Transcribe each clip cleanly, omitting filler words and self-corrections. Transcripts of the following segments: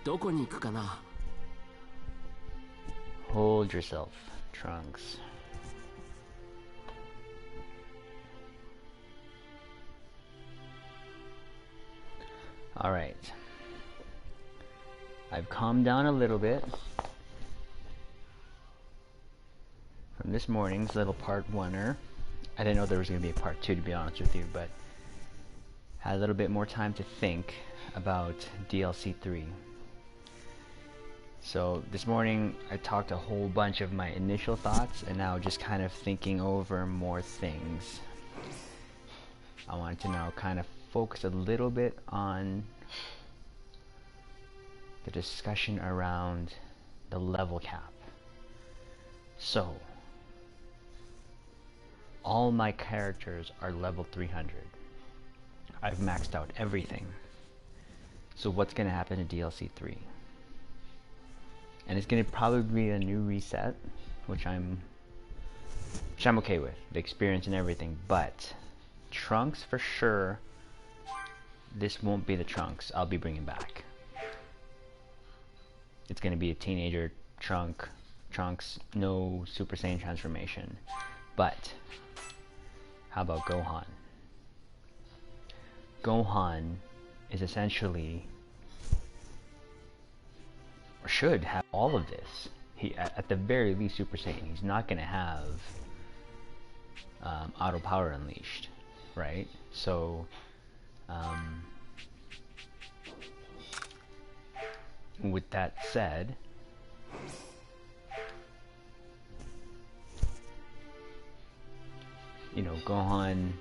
どこに行くかな? Hold yourself, Trunks. Alright. I've calmed down a little bit from this morning's little part oneer. I didn't know there was going to be a part two, to be honest with you, but had a little bit more time to think about DLC3. So this morning I talked a whole bunch of my initial thoughts, and now just kind of thinking over more things. I wanted to now kind of focus a little bit on the discussion around the level cap. So all my characters are level 300. I've maxed out everything. So what's going to happen in DLC3? And it's going to probably be a new reset, which I'm okay with, the experience and everything. But Trunks, for sure, this won't be the Trunks I'll be bringing back. It's going to be a teenager Trunks, no Super Saiyan transformation. But how about Gohan? Gohan is essentially, or should have, all of this. He, at the very least, Super Saiyan. He's not going to have auto power unleashed, right? So with that said, you know, Gohan,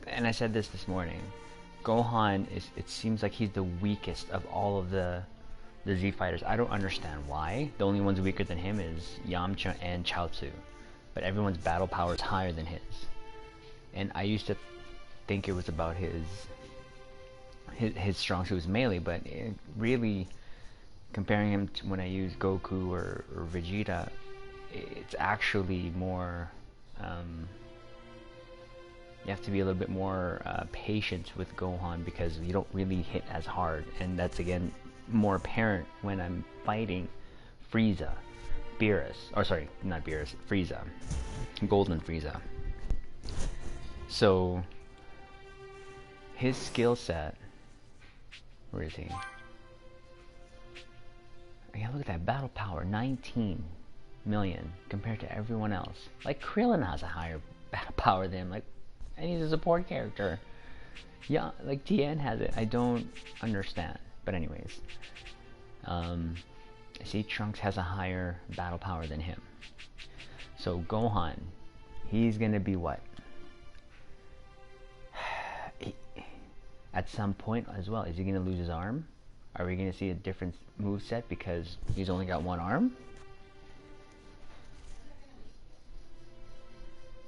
and I said this morning, Gohan is, it seems like he's the weakest of all of the Z fighters. I don't understand why. The only ones weaker than him is Yamcha and Chaozu, but everyone's battle power is higher than his. And I used to think it was about his strong suit was melee, but really, comparing him to when I use Goku or Vegeta, it's actually more, you have to be a little bit more patient with Gohan, because you don't really hit as hard, and that's again more apparent when I'm fighting Frieza, Frieza, Golden Frieza. So his skill set, where is he? Yeah, look at that battle power, 19 million compared to everyone else. Like Krillin has a higher battle power than him, like, and he's a support character. Yeah, like Tien has it. I don't understand. But anyways, I see Trunks has a higher battle power than him. So Gohan, he's gonna be what? At some point as well, is he gonna lose his arm? Are we gonna see a different moveset because he's only got one arm?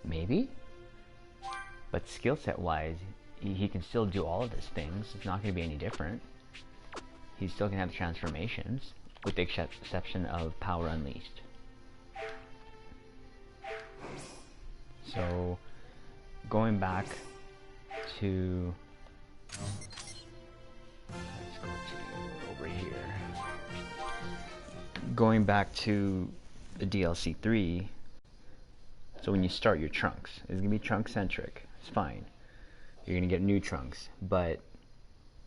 Maybe. But skill set wise, he can still do all of his things. It's not going to be any different. He's still going to have the transformations, with the exception of power unleashed. So, going back to, let's go to over here. Going back to the DLC3. So when you start your Trunks, it's going to be Trunks centric. It's fine. You're going to get new Trunks, but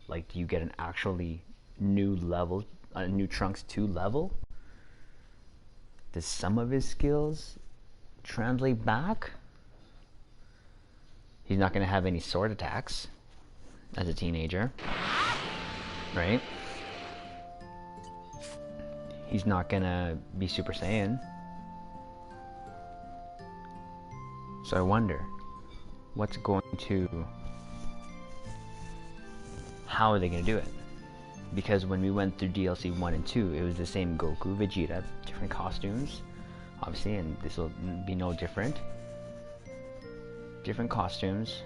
like, do you get an actually new level, a new Trunks 2 level? Does some of his skills translate back? He's not going to have any sword attacks as a teenager, right? He's not going to be Super Saiyan. So I wonder, how are they going to do it? Because when we went through DLC 1 and 2, it was the same Goku, Vegeta, different costumes, obviously, and this will be no different. Different costumes,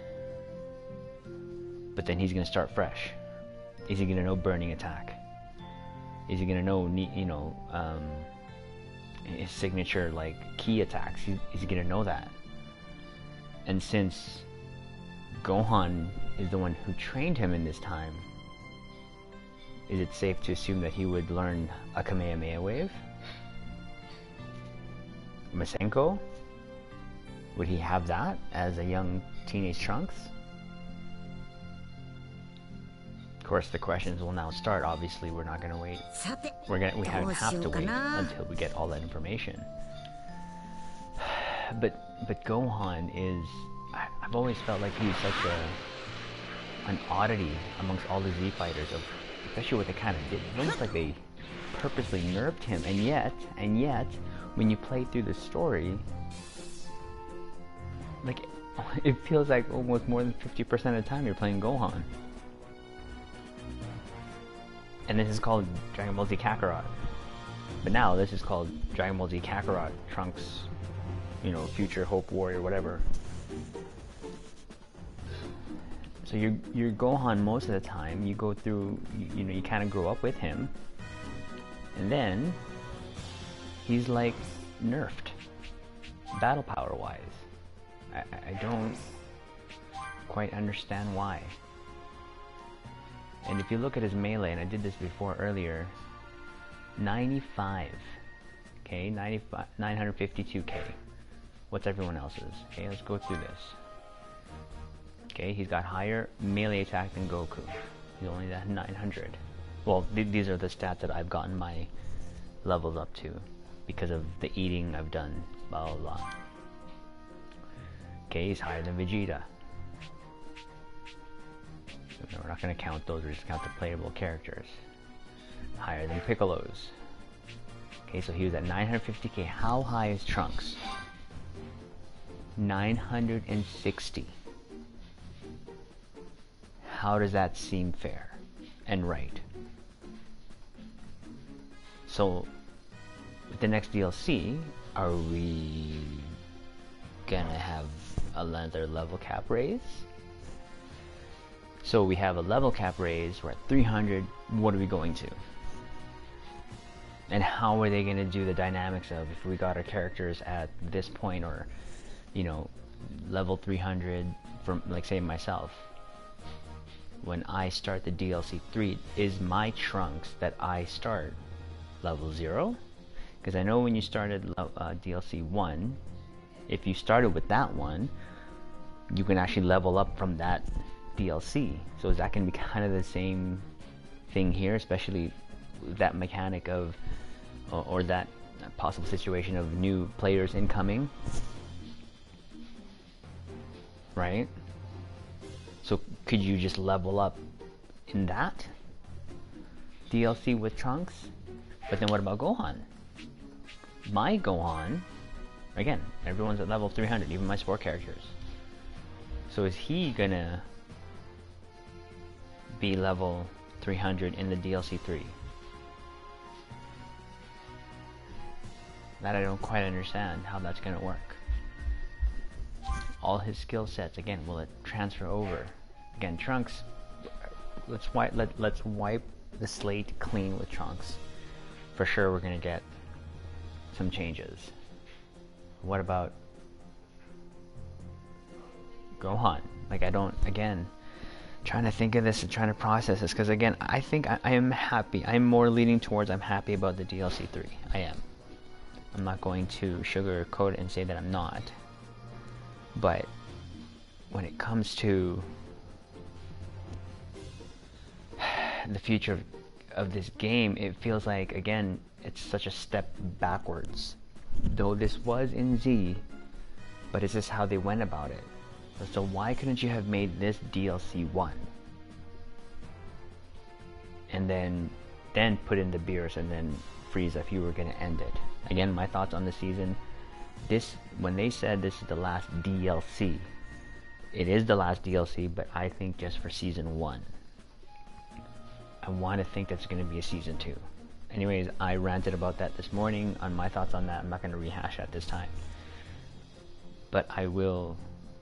but then he's going to start fresh. Is he going to know burning attack? Is he going to know, his signature, like, key attacks? Is he going to know that? And since Gohan is the one who trained him in this time, is it safe to assume that he would learn a Kamehameha wave? Masenko? Would he have that as a young teenage Trunks? Of course, the questions will now start. Obviously, we're not going to wait. We have to wait until we get all that information. But Gohan is... I've always felt like he's such an oddity amongst all the Z fighters, especially what they kind of did. It's almost like they purposely nerfed him, and yet, when you play through the story, like, it feels like almost more than 50% of the time you're playing Gohan. And this is called Dragon Ball Z Kakarot. But now this is called Dragon Ball Z Kakarot Trunks, you know, Future Hope Warrior, whatever. So you're Gohan most of the time. You go through, you know, you kind of grow up with him, and then he's like nerfed, battle power wise. I don't quite understand why. And if you look at his melee, and I did this before earlier, 95, okay, 95, 952k. What's everyone else's? Okay, let's go through this. Okay, he's got higher melee attack than Goku. He's only at 900. Well, these are the stats that I've gotten my levels up to because of the eating I've done, blah blah blah. Okay, he's higher than Vegeta. No, we're not going to count those, we're just going to count the playable characters. Higher than Piccolo's. Okay, so he was at 950k. How high is Trunks? 960. How does that seem fair and right? So, with the next DLC, are we gonna have another level cap raise? So we have a level cap raise, we're at 300, what are we going to? And how are they going to do the dynamics of if we got our characters at this point, or, you know, level 300 from, like, say, myself. When I start the DLC3, is my Trunks that I start level 0? Because I know when you started DLC 1, if you started with that one, you can actually level up from that DLC. So is that going to be kind of the same thing here, especially that mechanic of, or that possible situation of new players incoming, right? So could you just level up in that DLC with Trunks? But then what about Gohan? My Gohan, again, everyone's at level 300, even my sport characters. So is he gonna be level 300 in the DLC 3? That I don't quite understand how that's gonna work. All his skill sets, again, will it transfer over? Again, Trunks, let's wipe the slate clean with Trunks. For sure we're gonna get some changes. What about Gohan? Like, I don't, again, trying to think of this and trying to process this, because again, I think I am happy. I'm more leaning towards I'm happy about the DLC 3. I am. I'm not going to sugarcoat it and say that I'm not. But when it comes to the future of this game, it feels like, again, it's such a step backwards. Though this was in Z, but is this how they went about it? So why couldn't you have made this DLC 1? And then put in the Beerus and then Frieza if you were going to end it. Again, my thoughts on the season. This, when they said this is the last DLC, it is the last DLC, but I think just for season 1. I want to think that's going to be a season 2. Anyways, I ranted about that this morning on my thoughts on that. I'm not going to rehash that this time. But I will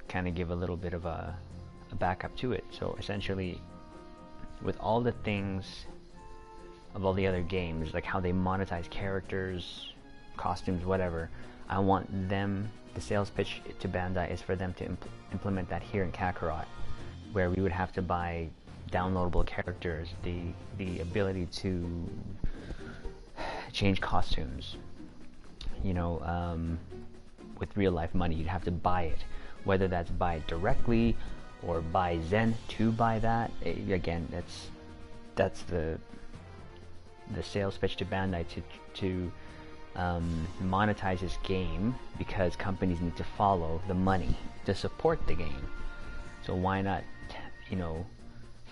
kind of give a little bit of a backup to it. So essentially, with all the things of all the other games, like how they monetize characters, costumes, whatever, I want them, the sales pitch to Bandai is for them to implement that here in Kakarot, where we would have to buy downloadable characters, the ability to change costumes. You know, with real life money, you'd have to buy it, whether that's buy it directly or buy Zen to buy that. Again, that's the sales pitch to Bandai to monetize this game, because companies need to follow the money to support the game. So why not, you know,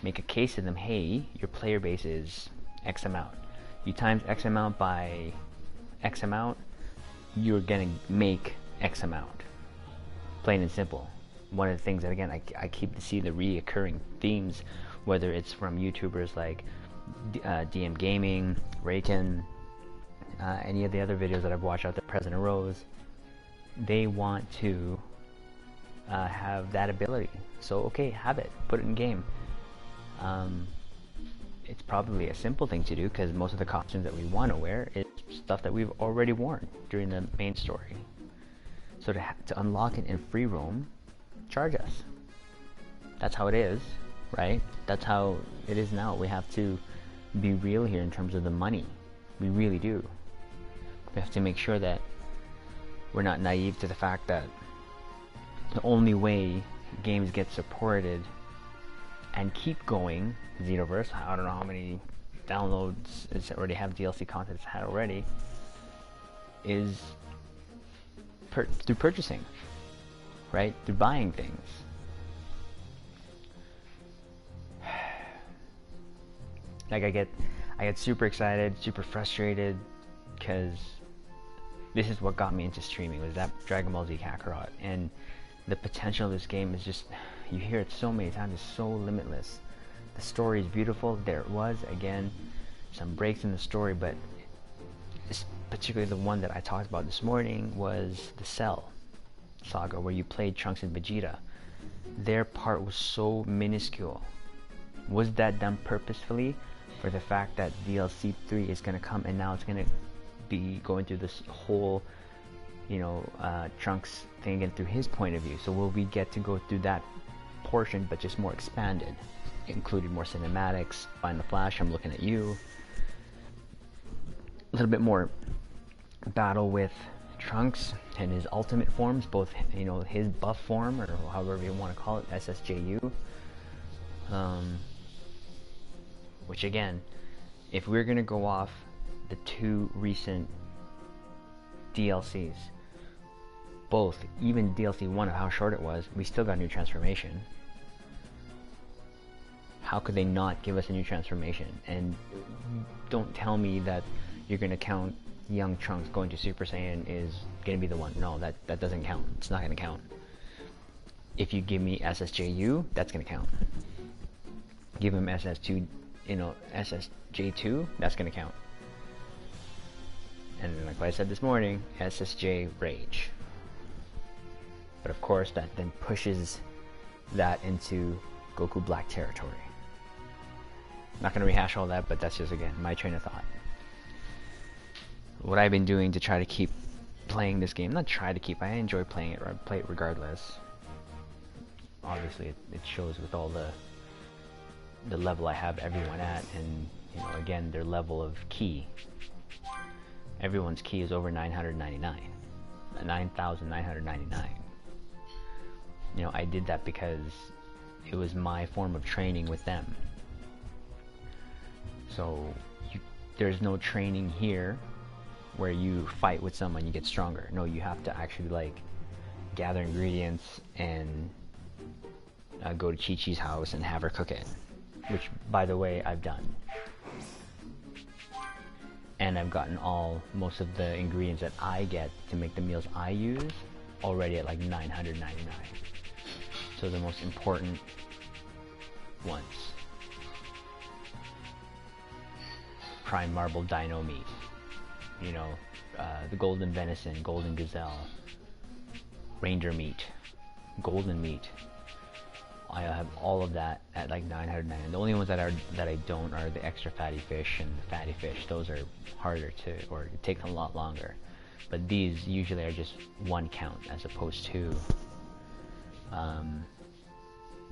make a case to them, hey, your player base is X amount. You times X amount by X amount, you're gonna make X amount. Plain and simple. One of the things that, again, I keep to see the reoccurring themes, whether it's from YouTubers like DM Gaming, Raken, any of the other videos that I've watched out there, President Rose, they want to have that ability. So okay, have it, put it in game. It's probably a simple thing to do, because most of the costumes that we want to wear is stuff that we've already worn during the main story. So to unlock it in free roam, charge us. That's how it is, right? That's how it is now. We have to be real here in terms of the money. We really do. We have to make sure that we're not naive to the fact that the only way games get supported and keep going, Xenoverse, I don't know how many downloads it's already have, DLC content it's had already, is through purchasing, right? Through buying things. Like I get super excited, super frustrated, because this is what got me into streaming, was that Dragon Ball Z Kakarot, and the potential of this game is just, you hear it so many times, it's so limitless. The story is beautiful. There it was, again, some breaks in the story, but particularly the one that I talked about this morning was the Cell saga, where you played Trunks and Vegeta. Their part was so minuscule. Was that done purposefully for the fact that DLC3 is going to come, and now it's going to be going through this whole, you know, Trunks thing again through his point of view? So will we get to go through that portion, but just more expanded, included more cinematics, Final Flash, I'm looking at you, a little bit more battle with Trunks and his ultimate forms, both, you know, his buff form, or however you want to call it, SSJU, which again, if we're gonna go off the two recent DLCs, both, even DLC 1 of how short it was, we still got a new transformation. How could they not give us a new transformation? And don't tell me that you're going to count young Trunks going to Super Saiyan is going to be the one. No, that doesn't count. It's not going to count. If you give me SSJU, that's going to count. Give him SS2, you know, SSJ2, that's going to count. And like I said this morning, SSJ Rage. But of course, that then pushes that into Goku Black territory. Not going to rehash all that, but that's just, again, my train of thought. What I've been doing to try to keep playing this game, not try to keep, I enjoy playing it, or I play it regardless. Obviously, it shows with all the level I have everyone at, and, you know, again, their level of key. Everyone's key is over 999. 9,999. You know, I did that because it was my form of training with them. So there's no training here where you fight with someone, you get stronger. No, you have to actually like gather ingredients and go to Chi-Chi's house and have her cook it, which, by the way, I've done. And I've gotten most of the ingredients that I get to make the meals I use already at like 999. So the most important ones. Prime marble dino meat, you know, the golden venison, golden gazelle, reindeer meat, golden meat. I have all of that at like 999. The only ones that I don't are the extra fatty fish and the fatty fish. Those are harder to, or it takes a lot longer. But these usually are just one count as opposed to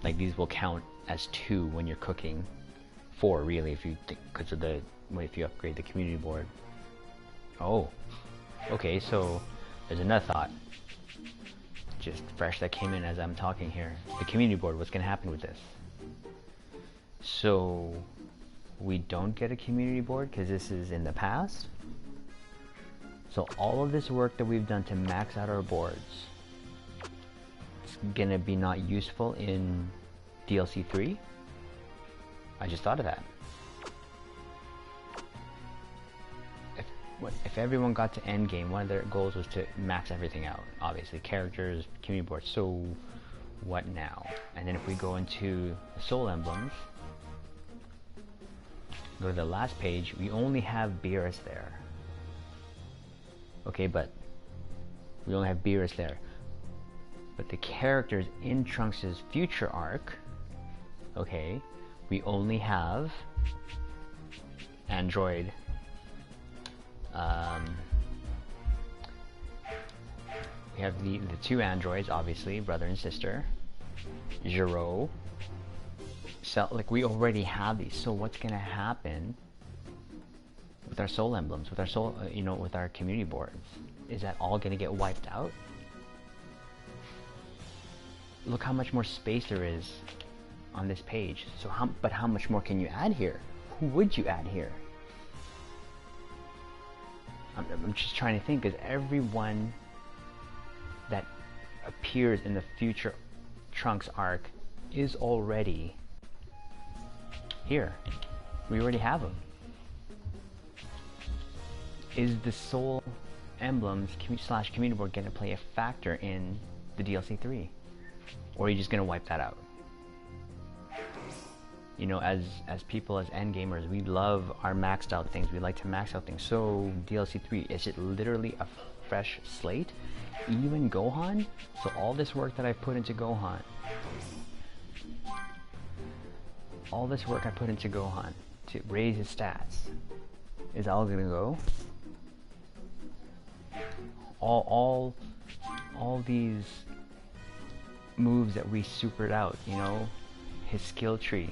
like these will count as 2 when you're cooking. 4 really, if you think, because of the if you upgrade the community board. Oh, okay. So there's another thought, just fresh, that came in as I'm talking here. The community board. What's gonna happen with this? So we don't get a community board because this is in the past. So all of this work that we've done to max out our boards, it's gonna be not useful in DLC3. I just thought of that. If everyone got to end game, one of their goals was to max everything out. Obviously, characters, community boards. So what now? And then if we go into soul emblems, go to the last page, we only have Beerus there. Okay, but we only have Beerus there. But the characters in Trunks' future arc, okay, we only have Android. We have the 2 androids, obviously, brother and sister. Giro. So, like, we already have these. So what's gonna happen with our soul emblems, with our soul, with our community boards? Is that all gonna get wiped out? Look how much more space there is on this page. So how much more can you add here? Who would you add here? I'm just trying to think, because everyone that appears in the future Trunks arc is already here. We already have them. Is the soul emblems / community board going to play a factor in the DLC3? Or are you just going to wipe that out? You know, as people, as end gamers, we love our maxed out things. We like to max out things. So DLC3, is it literally a fresh slate? Even Gohan? So all this work that I put into Gohan, to raise his stats, is all gonna go? All these moves that we supered out, his skill tree.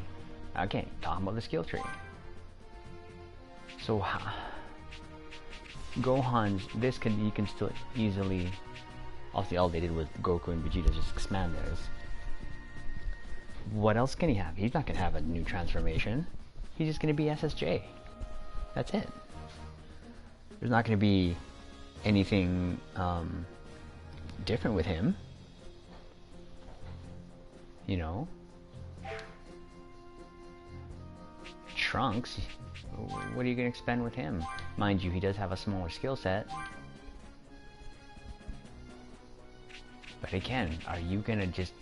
Again, talking about the skill tree. So Gohan's, you can still easily, obviously all they did was Goku and Vegeta just expand theirs. What else can he have? He's not gonna have a new transformation. He's just gonna be SSJ. That's it. There's not gonna be anything different with him. Trunks, what are you going to expend with him? Mind you, he does have a smaller skill set. But again, are you going to just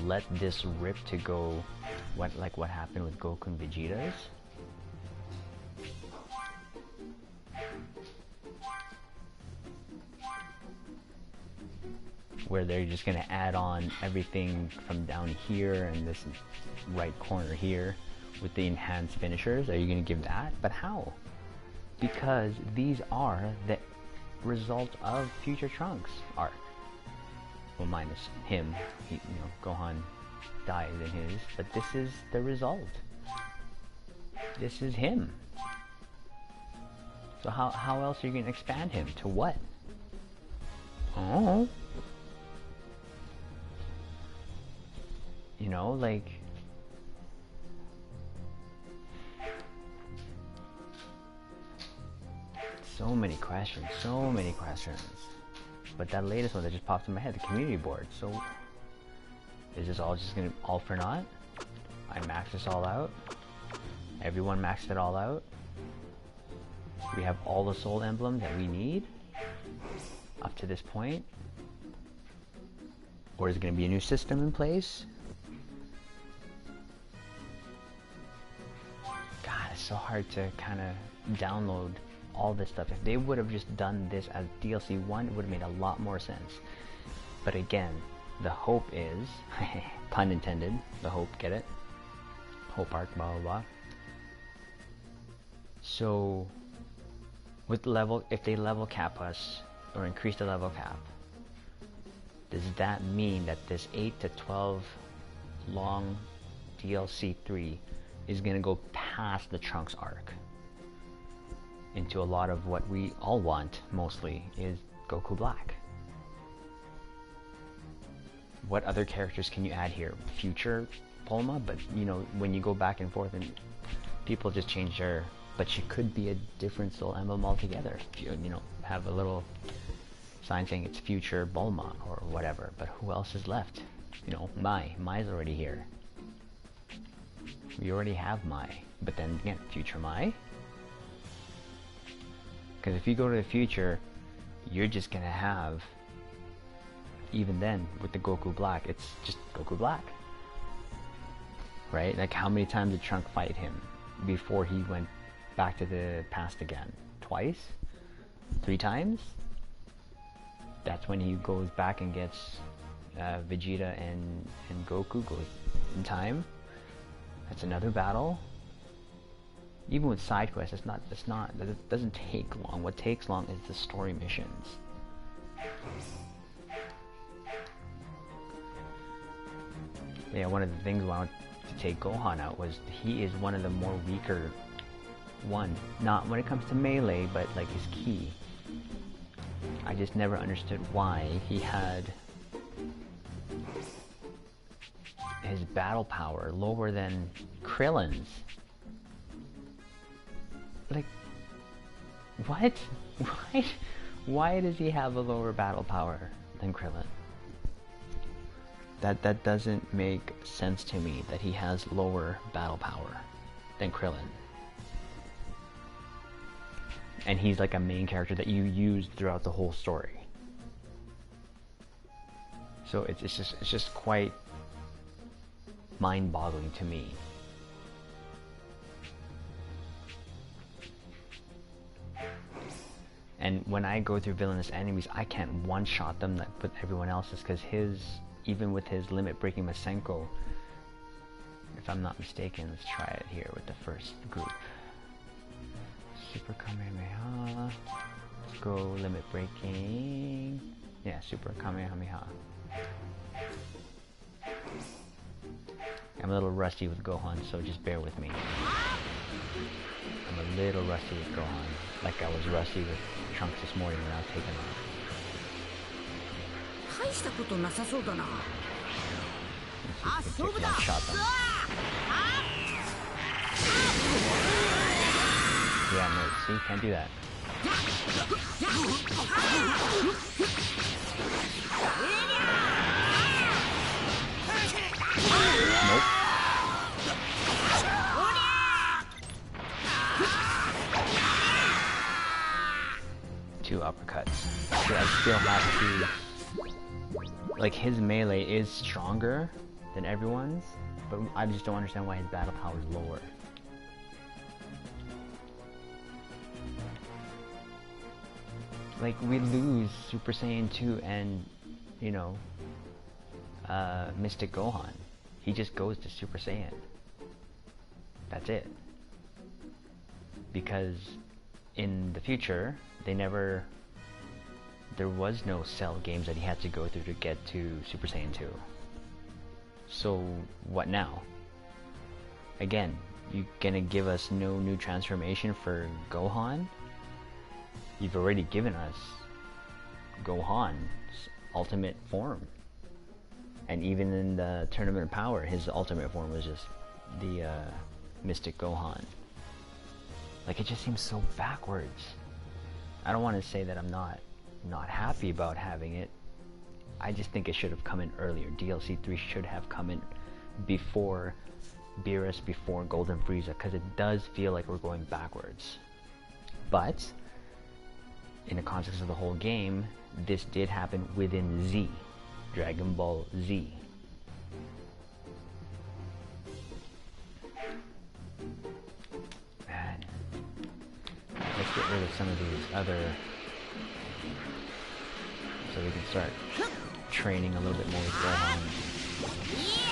let this rip to go like what happened with Goku and Vegeta's? Where they're just going to add on everything from down here and this right corner here with the enhanced finishers? Are you going to give that? But how? Because these are the result of future Trunks arc. Well, minus him. Gohan dies in his, but this is the result. This is him. So how else are you going to expand him? To what? Oh. Like, so many questions. But that latest one that just popped in my head, the community board. So, is this all just gonna all for naught? I maxed this all out. Everyone maxed it all out. We have all the soul emblems that we need up to this point. Or is it gonna be a new system in place? So hard to kind of download all this stuff. If they would have just done this as DLC 1, it would have made a lot more sense. But again, the hope is, pun intended, the hope, get it? Hope arc, blah blah blah. So, if they level cap us, or increase the level cap, does that mean that this 8 to 12 long DLC 3 is gonna go past the Trunks arc into a lot of what we all want, mostly, is Goku Black. What other characters can you add here? Future Bulma, but you know, when you go back and forth and people just change her, but she could be a different soul emblem altogether. If you know, have a little sign saying it's future Bulma or whatever, but who else is left? You know, Mai's already here. We already have Mai, but then again, future Mai? Because if you go to the future, you're just gonna have, even then, with the Goku Black, it's just Goku Black. Right? Like, how many times did Trunk fight him before he went back to the past again? Twice? 3 times? That's when he goes back and gets Vegeta and Goku goes in time. That's another battle. Even with side quests, that doesn't take long. What takes long is the story missions. Yeah, one of the things I wanted to take Gohan out was he is one of the more weaker one. Not when it comes to melee, but like his ki. I just never understood why he had his battle power lower than Krillin's. Like, what? Why does he have a lower battle power than Krillin? That doesn't make sense to me, that he has lower battle power than Krillin. And he's like a main character that you use throughout the whole story. So it's just quite mind-boggling to me. And when I go through villainous enemies, I can't one-shot them like with everyone else's, because even with his limit-breaking Masenko, if I'm not mistaken, let's try it here with the first group. Super Kamehameha. Let's go limit-breaking. Yeah, Super Kamehameha. I'm a little rusty with Gohan, so just bear with me. I'm a little rusty with Gohan, like I was rusty with Trunks this morning when I was taking off. Shot them. Yeah, no, see, can't do that. Nope. Two uppercuts. So I still have to... Like, his melee is stronger than everyone's, but I just don't understand why his battle power is lower. Like, we lose Super Saiyan 2 and, you know, Mystic Gohan. He just goes to Super Saiyan. That's it. Because in the future, there was no Cell games that he had to go through to get to Super Saiyan 2. So, what now? Again, you gonna give us no new transformation for Gohan? You've already given us Gohan's ultimate form. And even in the Tournament of Power, his ultimate form was just the Mystic Gohan. Like, it just seems so backwards. I don't want to say that I'm not happy about having it. I just think it should have come in earlier. DLC 3 should have come in before Beerus, before Golden Frieza, because it does feel like we're going backwards. But in the context of the whole game, this did happen within Z, Dragon Ball Z. Man, let's get rid of some of these other, so we can start training a little bit more with Gohan.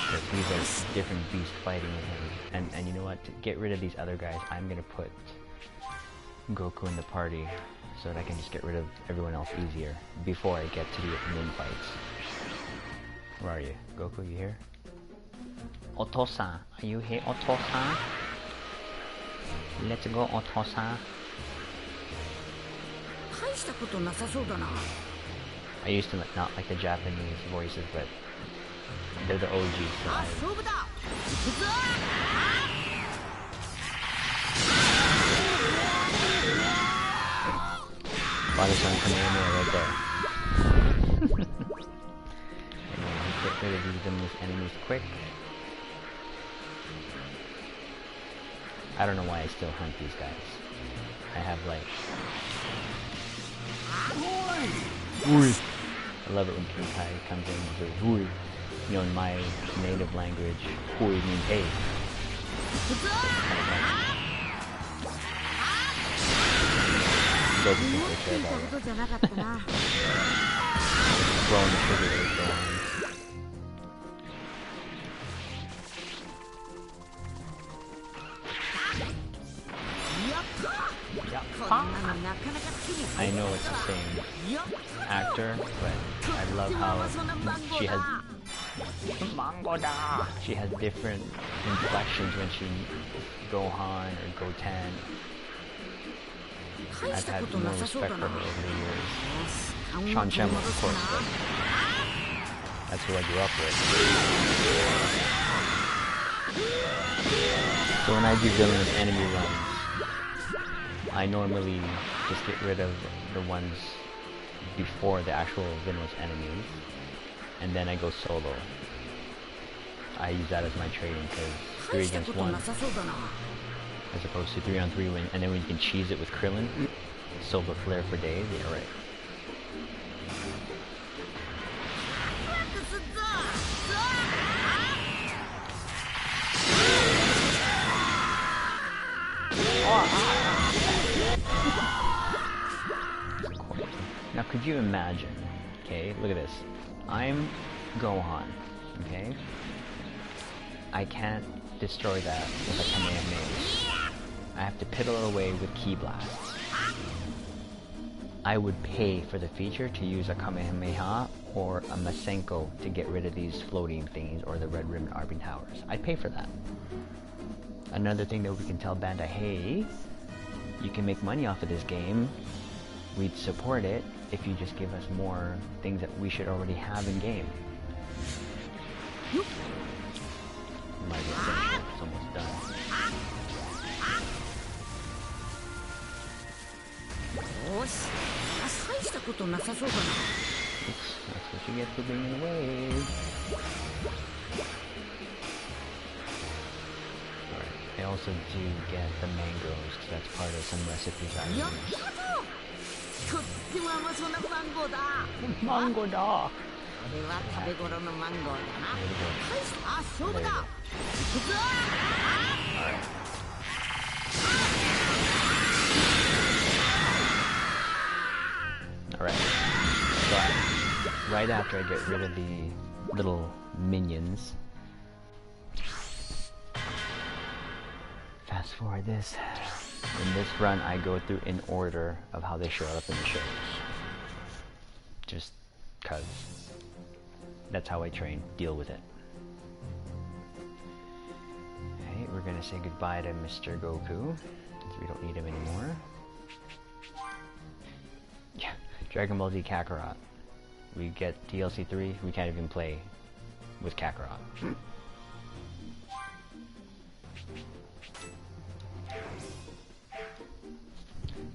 Because these are different beasts fighting with him. And you know what? To get rid of these other guys, I'm gonna put Goku in the party so that I can just get rid of everyone else easier before I get to the main fights. Where are you? Goku, you here? Otosan, are you here, Otosan? Let's go, Otosan. I used to not like the Japanese voices, but they're the OGs. So Father-son Kamehameha right there. Get rid of these enemies quick. I don't know why I still hunt these guys. I have like... Ui. I love it when Kinkai comes in and says Ui. You know, in my native language, Ui means hey. Doesn't really care about it. Throwing the trigger is going. I know it's the same actor, but I love how she has different inflections when she Gohan or Goten. I've had more respect for her over the years. Sean Shem, of course, but that's who I grew up with. So when I do villainous enemy runs, I normally just get rid of the ones before the actual villainous enemies, and then I go solo. I use that as my trading because 3 against 1, as opposed to 3 on 3 win, and then when you can cheese it with Krillin, Silver Flare for days, yeah right. Now could you imagine, okay, look at this. I'm Gohan, okay? I can't destroy that with a Kamehameha. I have to piddle it away with Ki Blasts. I would pay for the feature to use a Kamehameha or a Masenko to get rid of these floating things or the Red Ribbon Arbing Towers. I'd pay for that. Another thing that we can tell Bandai, hey, you can make money off of this game. We'd support it if you just give us more things that we should already have in game. Might as well finish it. It's almost done. Oops, that's what you get for being in the way. Alright, I also do get the mangoes, because that's part of some recipes I use. Mango da! Alright, so right after I get rid of the little minions, fast forward this. In this run, I go through in order of how they show up in the shows. Just cause. That's how I train. Deal with it. Okay, we're gonna say goodbye to Mr. Goku, because we don't need him anymore. Yeah, Dragon Ball Z Kakarot. We get DLC3, we can't even play with Kakarot.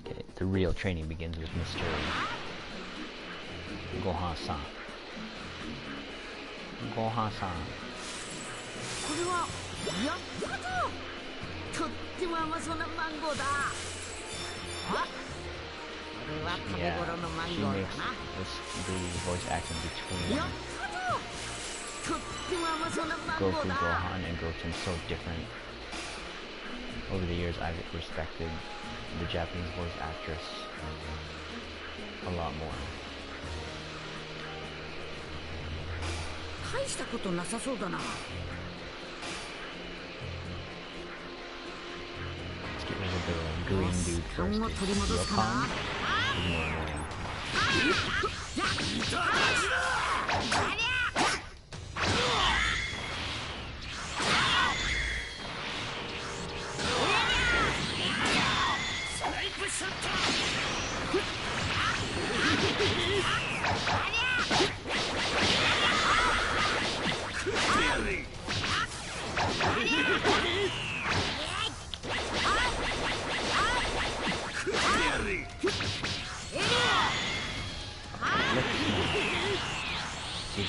Okay, the real training begins with Mr. Gohan-san. Gohan-san. Yeah, she makes the voice acting between Goku, Gohan, and Goten so different. Over the years, I've respected the Japanese voice actress a lot more. Let's get rid of the green dude first. Yopon is more annoying.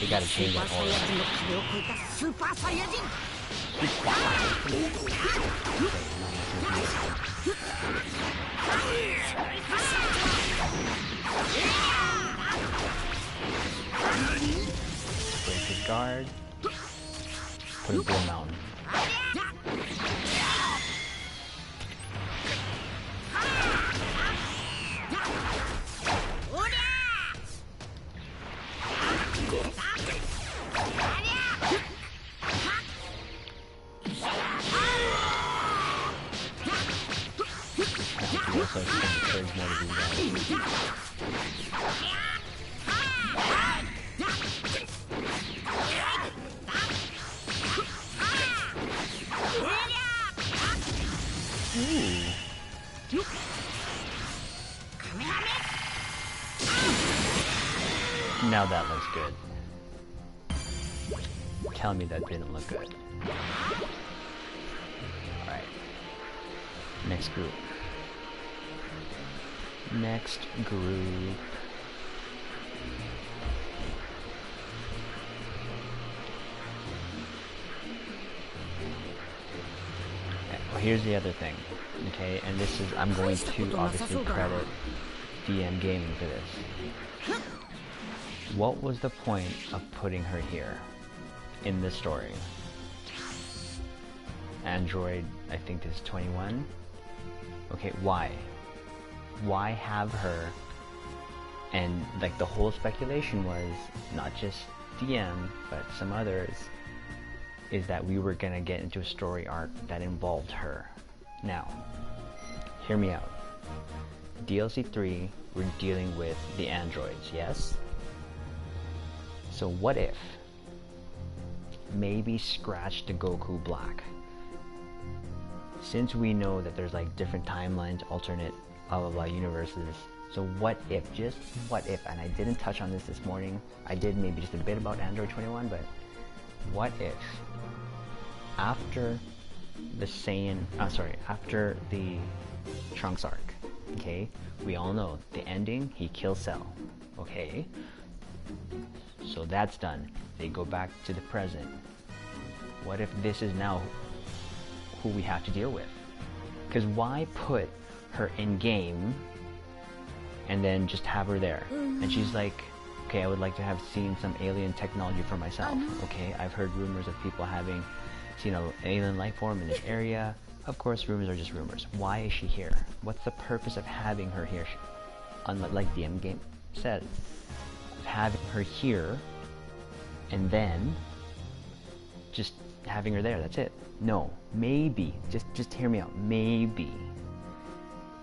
They gotta change that aura. Break his guard. Put him to the mountain. So I can encourage more to do that. Now that looks good. Tell me that didn't look good. Alright. Next group. Next group. Well, here's the other thing, okay, and this is, I'm going to obviously credit DM Gaming for this. What was the point of putting her here in this story? Android, I think this is 21. Okay, why? Why have her? And like the whole speculation was, not just DM, but some others, is that we were gonna get into a story arc that involved her. Now, hear me out. DLC 3, we're dealing with the androids, yes? So what if, maybe scratch the Goku Black? Since we know that there's like different timelines, alternate blah blah blah universes, so what if, just what if, and I didn't touch on this morning, I did maybe just a bit about Android 21, but what if after the after the Trunks arc, okay, we all know the ending, he kills Cell, okay, so that's done, they go back to the present. What if this is now who we have to deal with? Because why put her in game and then just have her there? And she's like, okay, I would like to have seen some alien technology for myself. Okay, I've heard rumors of people having seen an alien life form in this area. Of course, rumors are just rumors. Why is she here? What's the purpose of having her here? Unlike the end game said, having her here and then just having her there, that's it. No, maybe, just hear me out, maybe.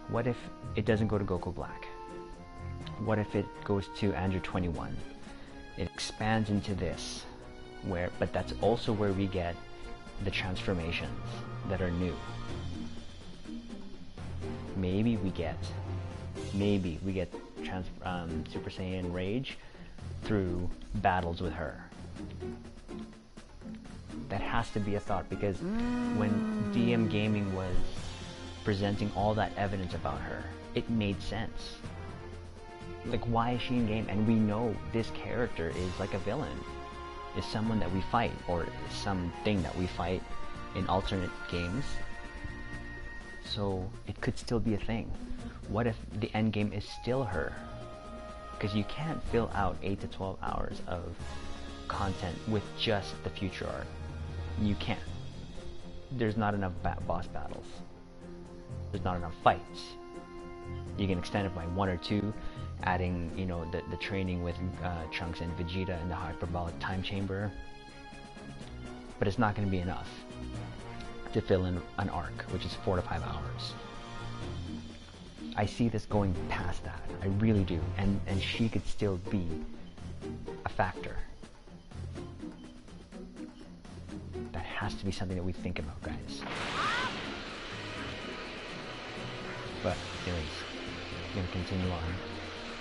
What if it doesn't go to Goku Black? What if it goes to Android 21? It expands into this, but that's also where we get the transformations that are new. Maybe we get Super Saiyan Rage through battles with her. That has to be a thought, because when DM Gaming was presenting all that evidence about her, it made sense. Like, why is she in game? And we know this character is like a villain, is someone that we fight, or something that we fight in alternate games. So it could still be a thing. What if the end game is still her? Because you can't fill out 8 to 12 hours of content with just the future art. You can't. There's not enough boss battles. There's not enough fights. You can extend it by 1 or 2, adding, you know, the training with Trunks and Vegeta in the hyperbolic time chamber. But it's not going to be enough to fill in an arc, which is 4 to 5 hours. I see this going past that. I really do. And she could still be a factor. That has to be something that we think about, guys. But anyways, I'm gonna continue on.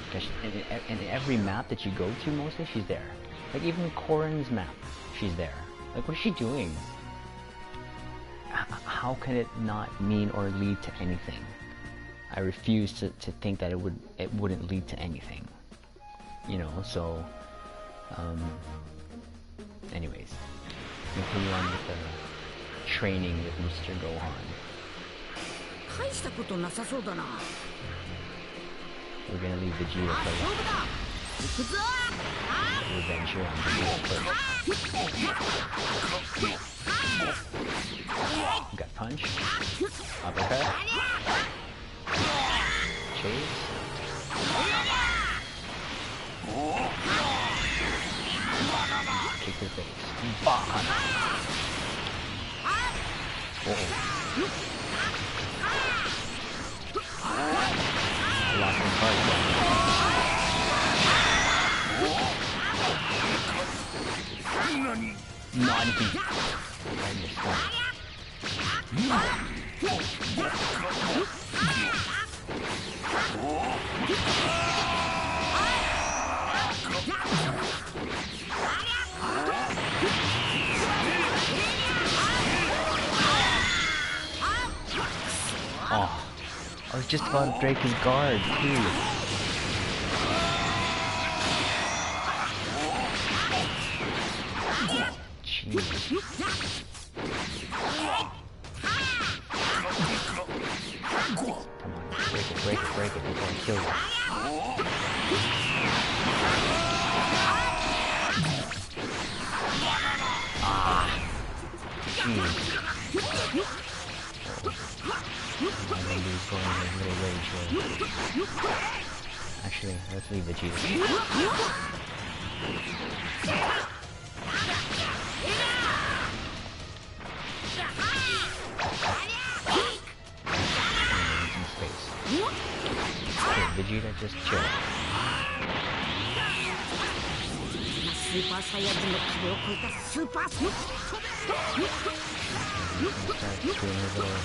Because in every map that you go to, mostly she's there. Like even Corrin's map, she's there. Like, what is she doing? How can it not mean or lead to anything? I refuse to think that it wouldn't lead to anything. You know, so Anyways, continue on with the training with Mr. Gohan. We're gonna leave Vegeta for adventure on Vegeta first. Got punch, uppercut, chase. Kick your face. Bah! Whoa. Lost in part. Nani? Oh, I was just about to break his guard, too. Jeez. Come on, break it before I kill you. Ah, jeez. I think he's going in a little rage here. Actually, let's leave Vegeta. Okay, Vegeta, just chill. Start doing his little...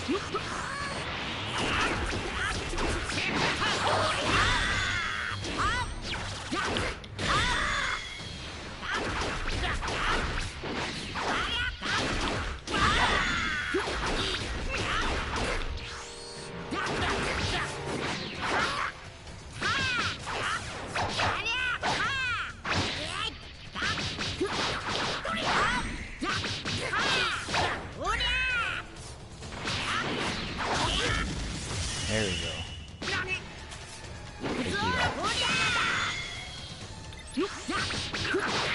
There we go.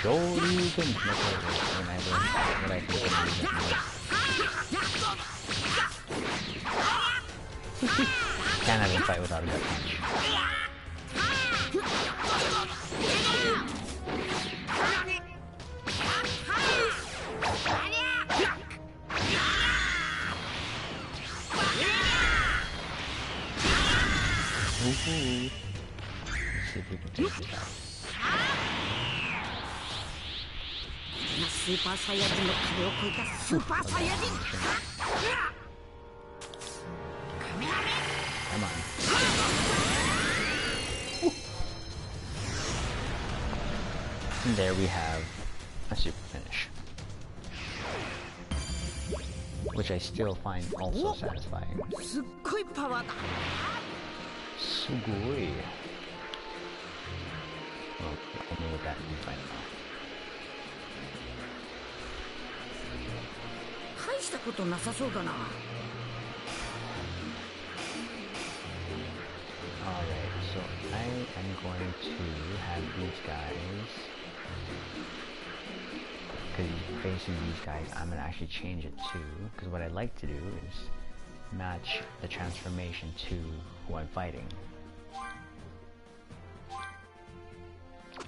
Shoryuken. What I think can't have a fight without a gut punch. Let's see if we can finish this out. Come on. And there we have a super finish, which I still find also satisfying. Sugoi. Well, only with that you find out. Alright, so I am going to have these guys, because facing these guys, I'm going to actually change it to, because what I'd like to do is match the transformation to who I'm fighting.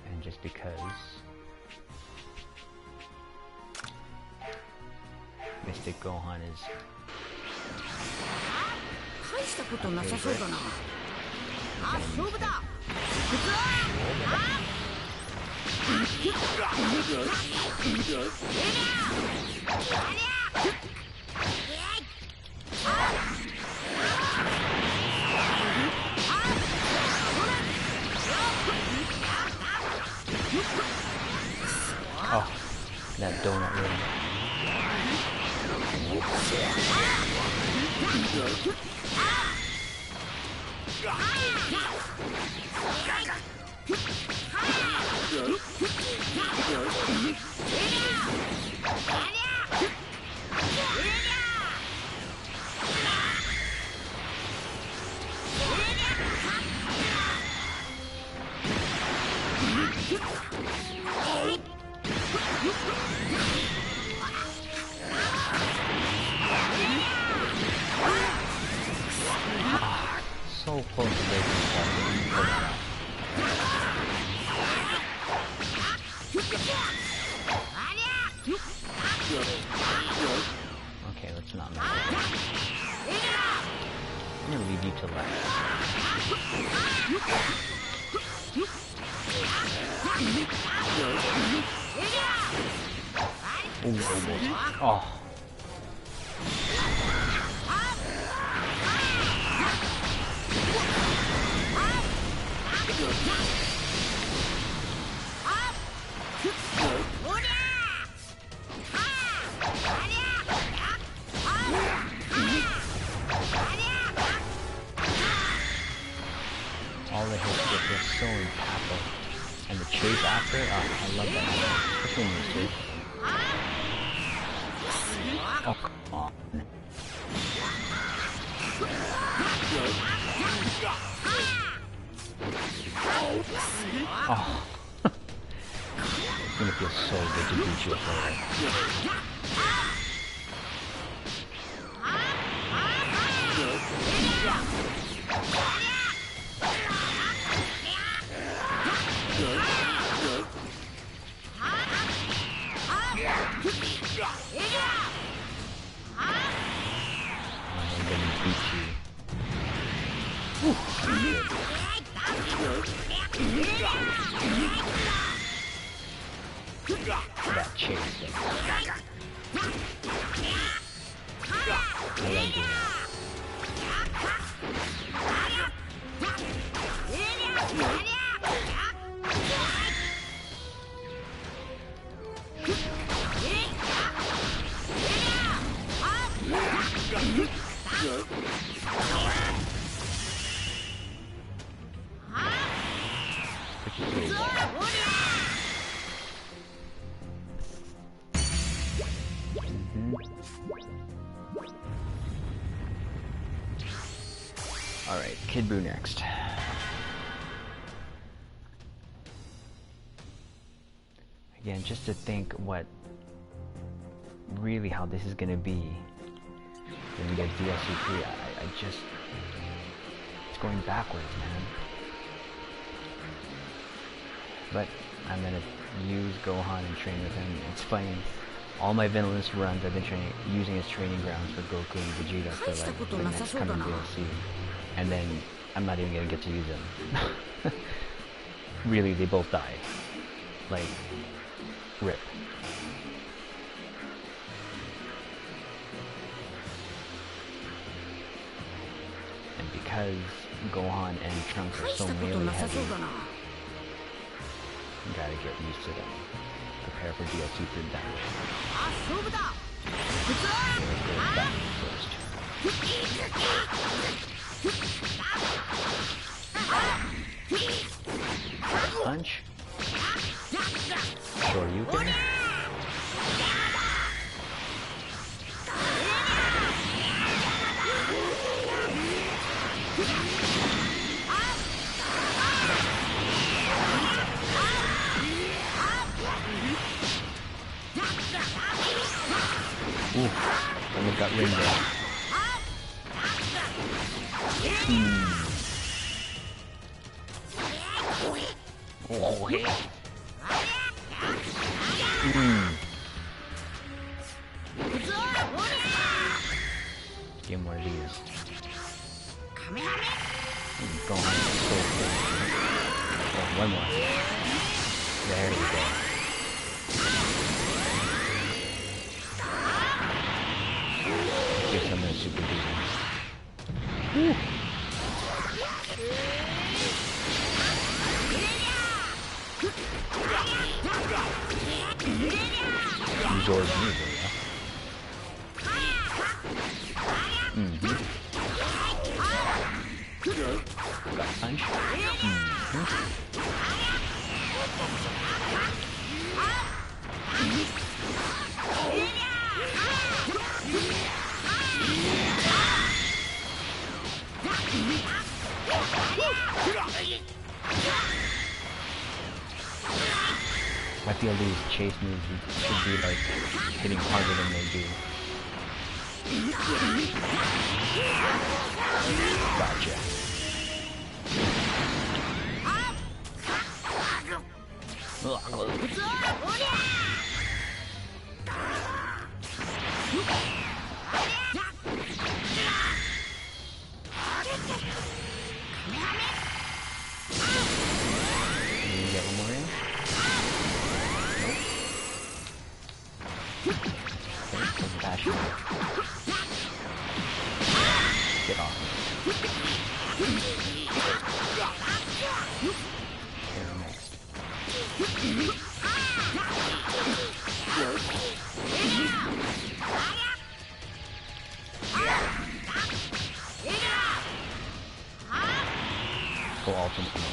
And just because Mystic Gohan is oh, that donut ring. so close to breaking the wall. Pull that out. Okay, let's not mess with it. I'm gonna leave you to left. Ooh, almost. Oh. All the hits are so impactful. And the chase after, I love that. Especially in this too. Oh, come on. Oh. It's gonna feel so good to beat you up later. I'm gonna beat you. Whew, that chase thing. I love doing that. Alright, Kid Buu next. Again, just to think what really how this is gonna be when we get DLC3, I just it's going backwards, man. But I'm gonna use Gohan and train with him. It's funny. All my villainous runs I've been using as training grounds for Goku and Vegeta for like the next coming DLC. And then I'm not even gonna get to use them. Really, they both die. Like, rip. And because Gohan and Trunks are so melee heavy, you gotta get used to them. Prepare for DLC3 that way. So let's go back first. Punch. Shoryuken. Ooh, almost got ringed there. Oh, hey. Give him what it is. Go on, so close. Oh, one more. There you go. Give some of the super demons. Zor's moving, yeah. Got punch. I feel these chase moves should be like hitting harder than they do. Gotcha. Here next. Go alternate mode.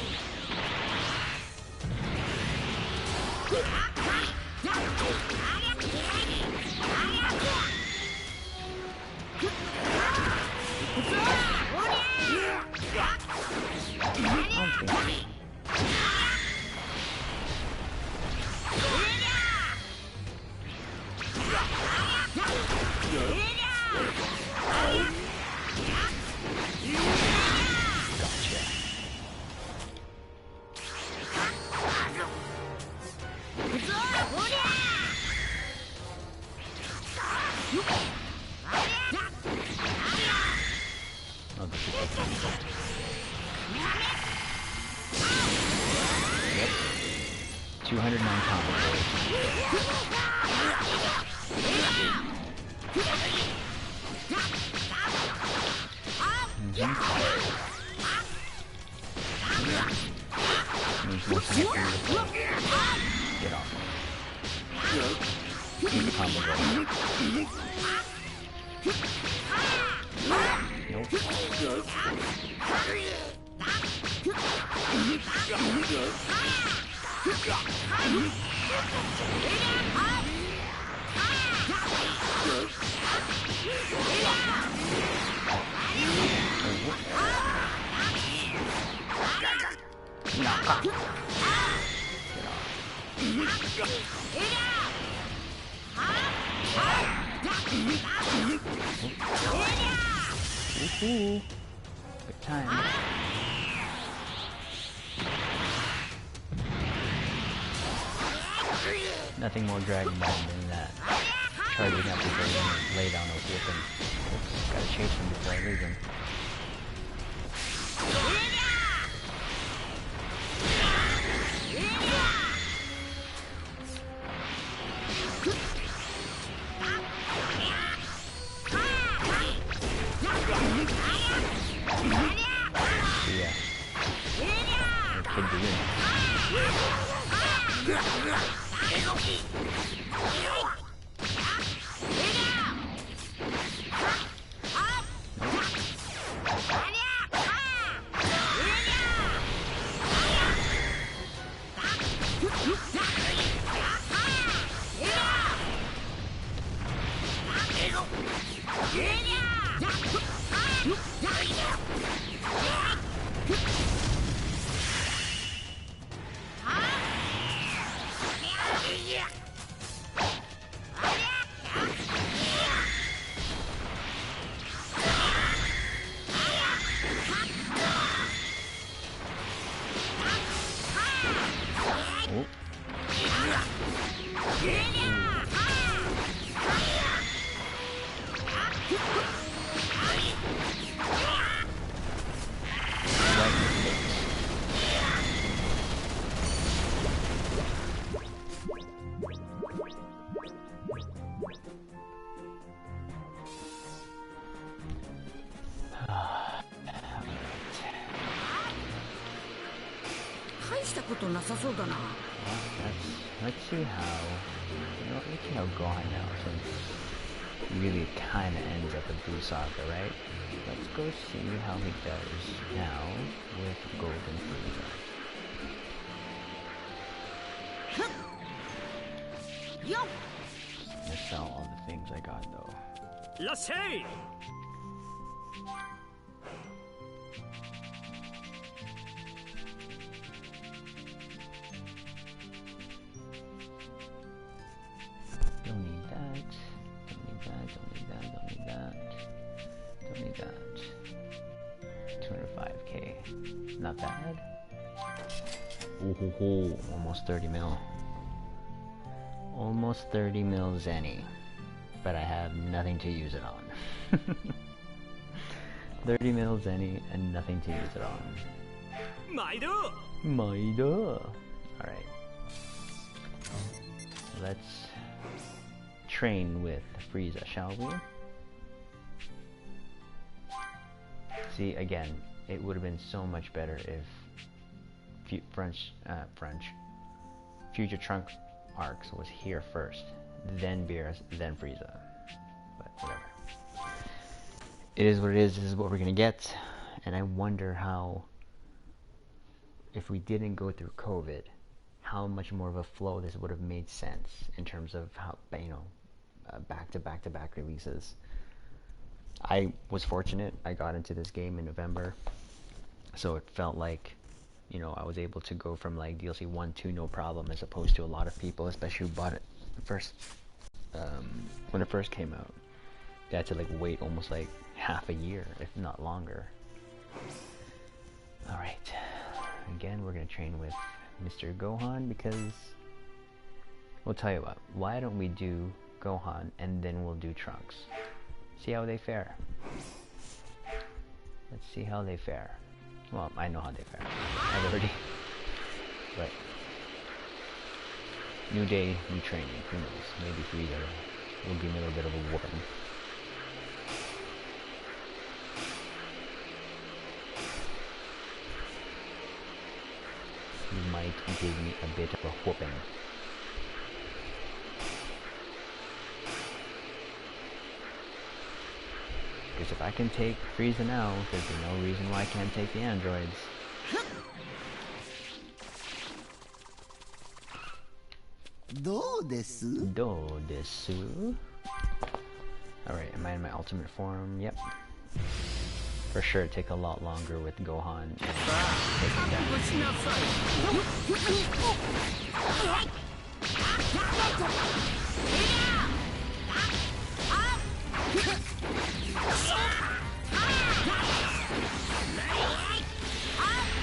Oh, this is okay. Yep. 209 combos. Means more time for you to play. Get off. Keep the combo going. Nope. Ooh, good time. Nothing more Dragon Ball than that. Charging up before you lay down a whipping. Oops, gotta chase him before I lose him. Yeah. It could be in. Let's see how, let's see how Gohan now, since really it kind of ends up in Blue Saga, right? Let's go see how he does now with Golden Frieza. Let's sell all the things I got though. Let's say. Don't need that. Don't need that. Don't need that. Don't need that. Don't need that. 205k. Not bad. Ooh, hoo, hoo. Almost 30 mil. Almost 30 mil Zenny. But I have nothing to use it on. 30 mil Zenny and nothing to use it on. Maida! Alright. Let's train with Frieza, shall we? See, again, it would have been so much better if Future Trunks arcs was here first, then Beerus, then Frieza. But whatever. It is what it is. This is what we're gonna get, and I wonder how, if we didn't go through COVID, how much more of a flow this would have made sense in terms of how, back to back to back releases. I was fortunate. I got into this game in November, so it felt like, you know, I was able to go from like DLC 1, 2 no problem, as opposed to a lot of people, especially who bought it first when it first came out. They had to like wait almost like half a year, if not longer. Alright, again we're gonna train with Mr. Gohan, because we'll tell you what, why don't we do Gohan and then we'll do Trunks. See how they fare. Let's see how they fare. Well, I know how they fare. I've already. But new day, new training. Who knows? Maybe Frieza will give me a little bit of a whooping. He might give me a bit of a whooping. Because if I can take Frieza now, there's no reason why I can't take the androids. Do desu? Alright, am I in my ultimate form? Yep. For sure, it'd take a lot longer with Gohan and taking down.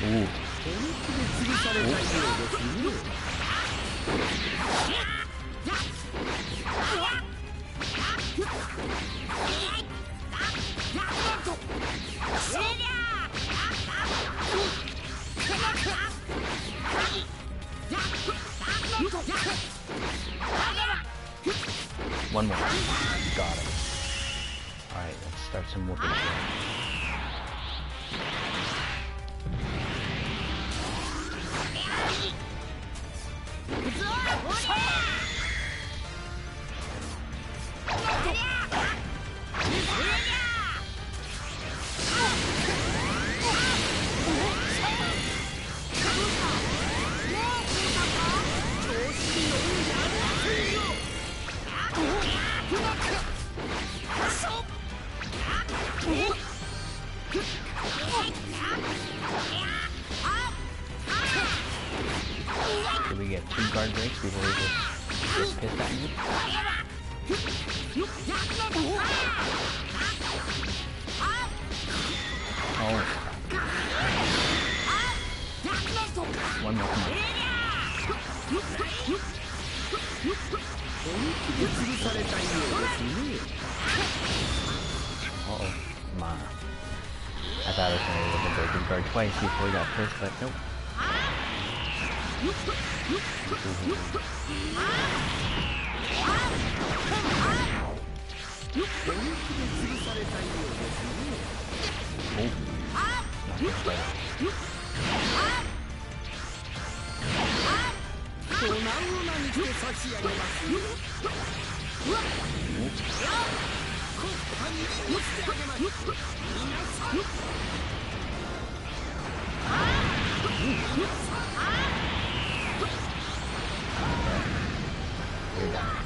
Ooh. One more. Got it. Alright, let's start some whooping here. Did we get 2 guard breaks before he just pissed at me? Oh. One more, come on. Uh-oh. Ma. I thought I was going to look at the guard twice before he got pissed, but nope. You're done.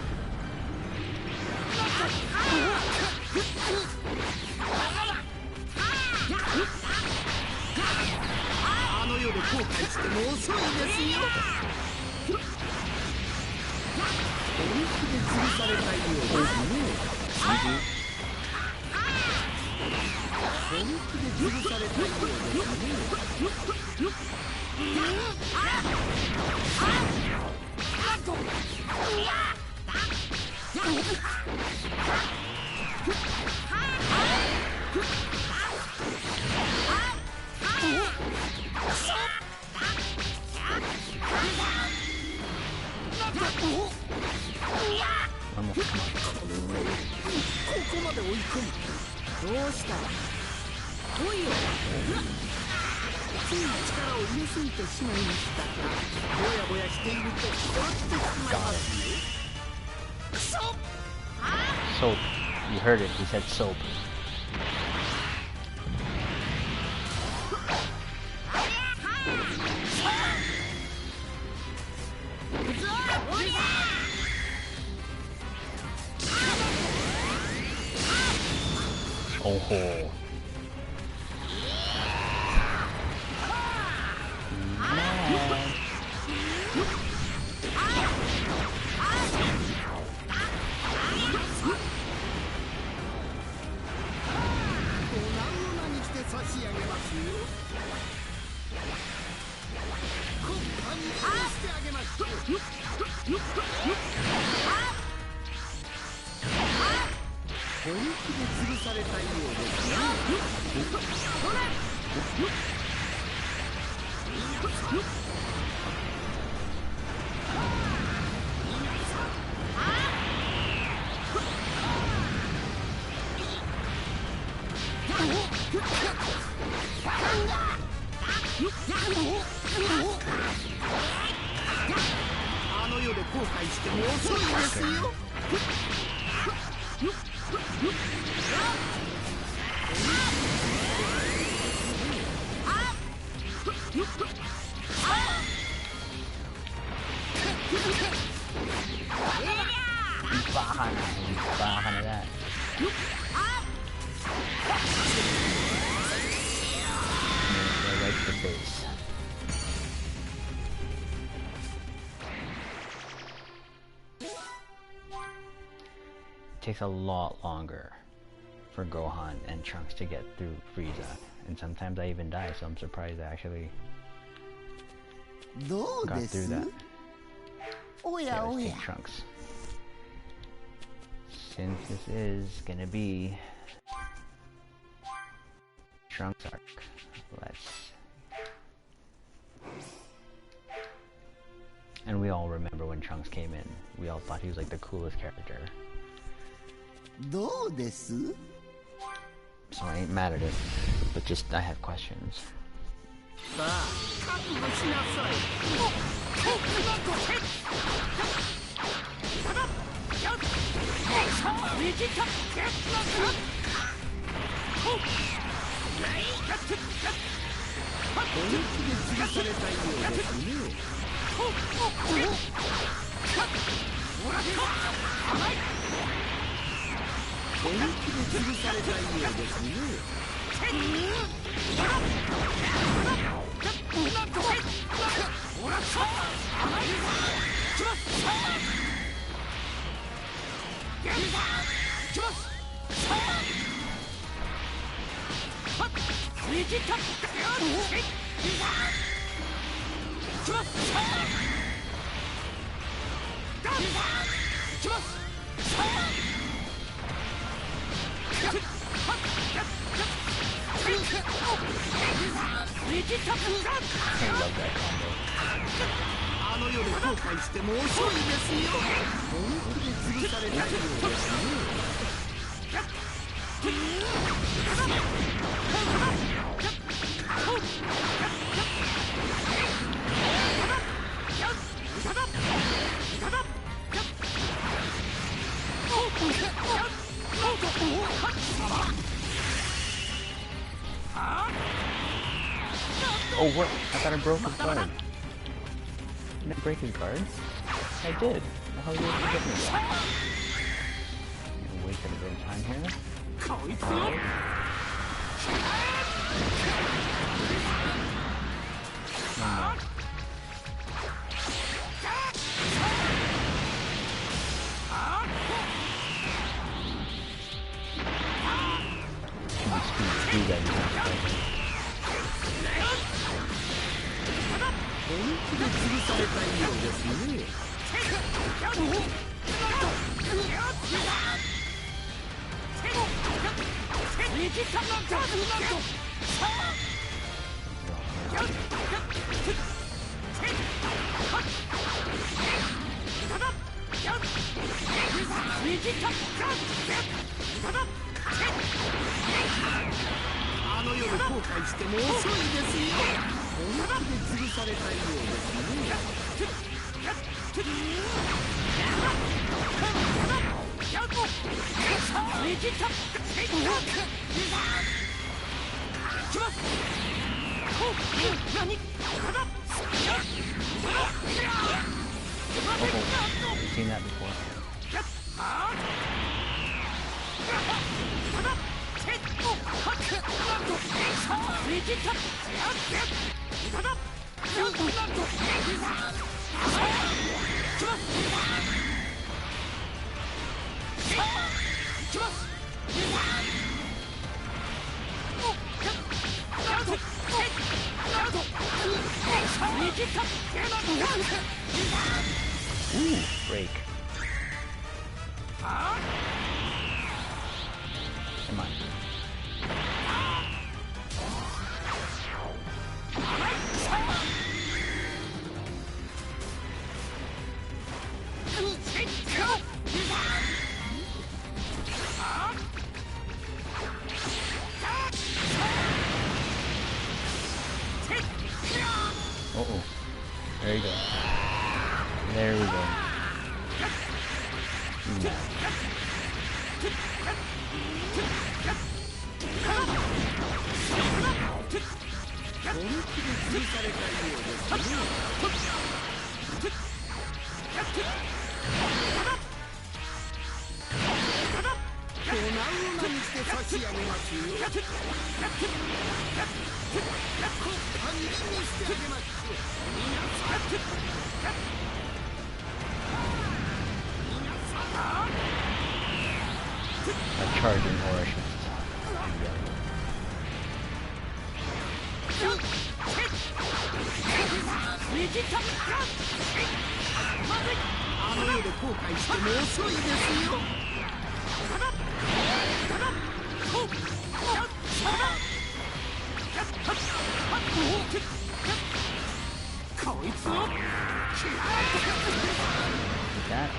つい力を入れすぎてしまいましたが、ぼやぼやしていると終わってしまいますよ。くそSoap. You heard it. He said soap. Oh ho. Takes a lot longer for Gohan and Trunks to get through Frieza, and sometimes I even die, so I'm surprised I actually got through that. Yeah, let's take Trunks. Since this is gonna be Trunks arc, let's... And we all remember when Trunks came in. We all thought he was like the coolest character. So I ain't mad at it, but just I have questions. Oh, what? I thought I broke his guard. Didn't I break his guard? I did. How did you get me that? I'm wasting a bit of time here. I've seen that before. Ooh, break. Come on. Uh-oh. There you go. There we go. A charging horror shots. That.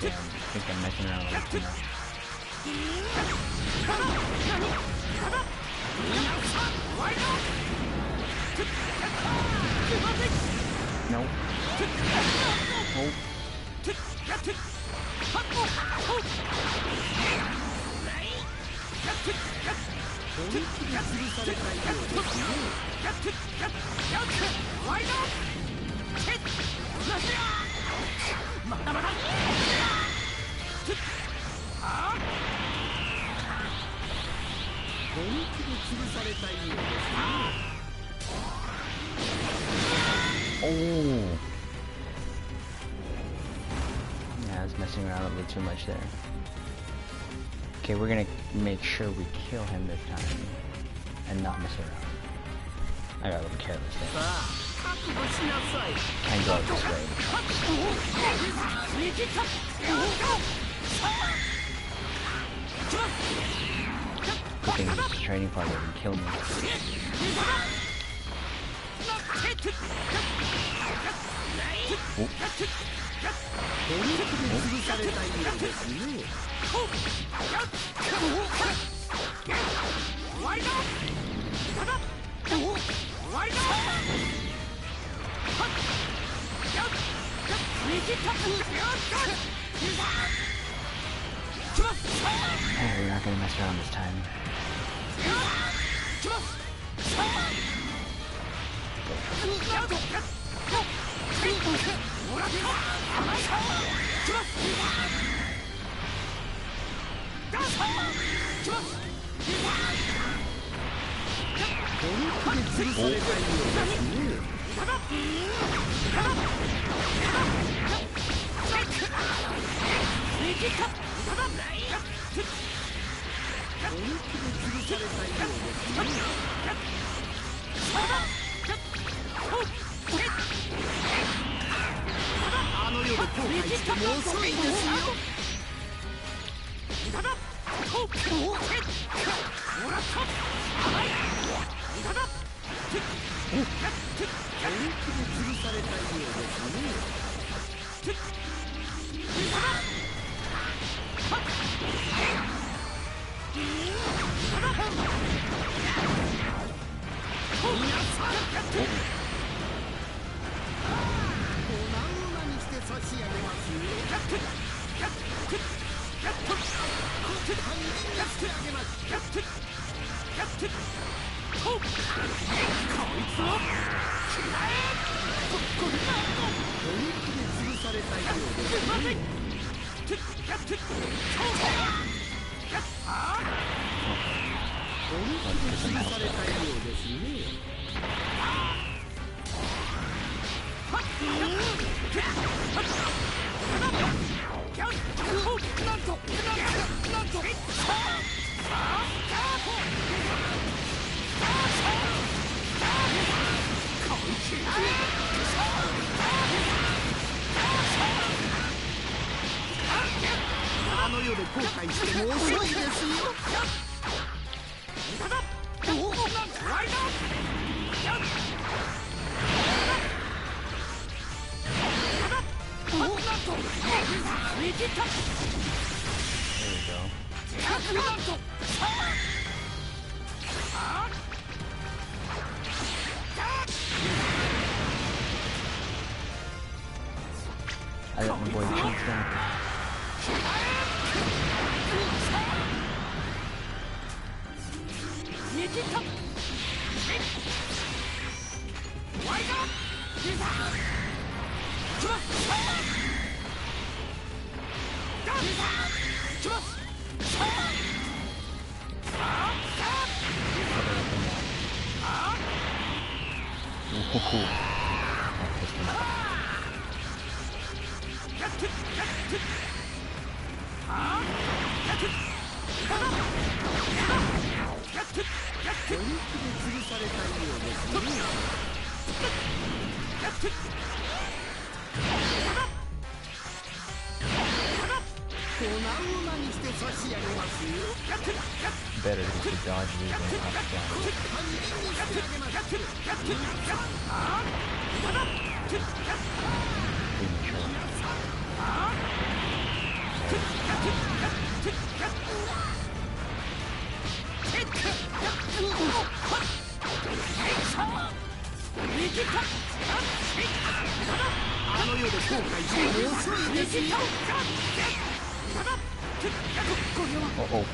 Damn, I think I'm messing around a little too much. Nope. Nope. Oh. Yeah, I was messing around a little too much there. Okay, we're gonna make sure we kill him this time and not mess around. I got a little careless there. Can't go this way. Good thing this is a training partner can kill me. Oop. Oh, we're not gonna mess around this time. にして差し上げますよ。半身にしてあげます。こいつを本気で潰されたようですね。本気で潰されたようですね。あの世で後悔しても遅いですよ。I got my boy Cheats down. Cool. Better just to dodge these and up down. Uh-oh.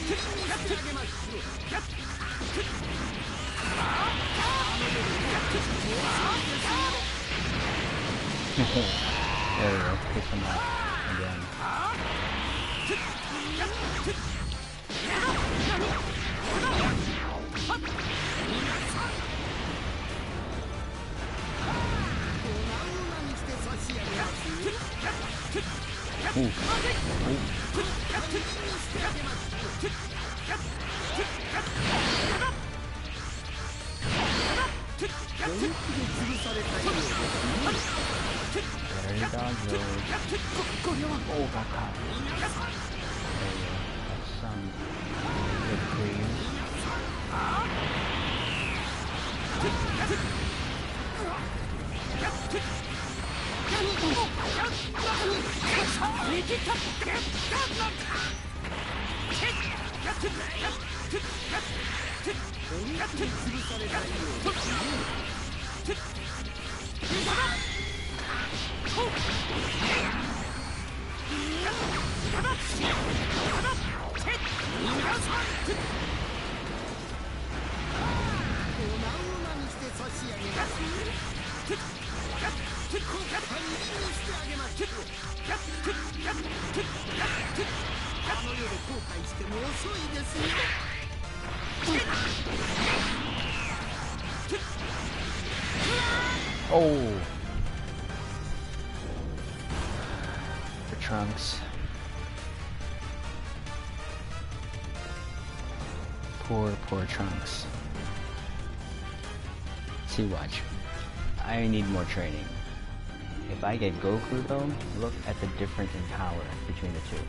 There we go, pick him up again. Ooh. Very dodge those. Oh, got caught. There we go. That's some good cleaves. Oh, the trunks. Poor trunks. See, watch. I need more training. If I get Goku though, look at the difference in power between the two.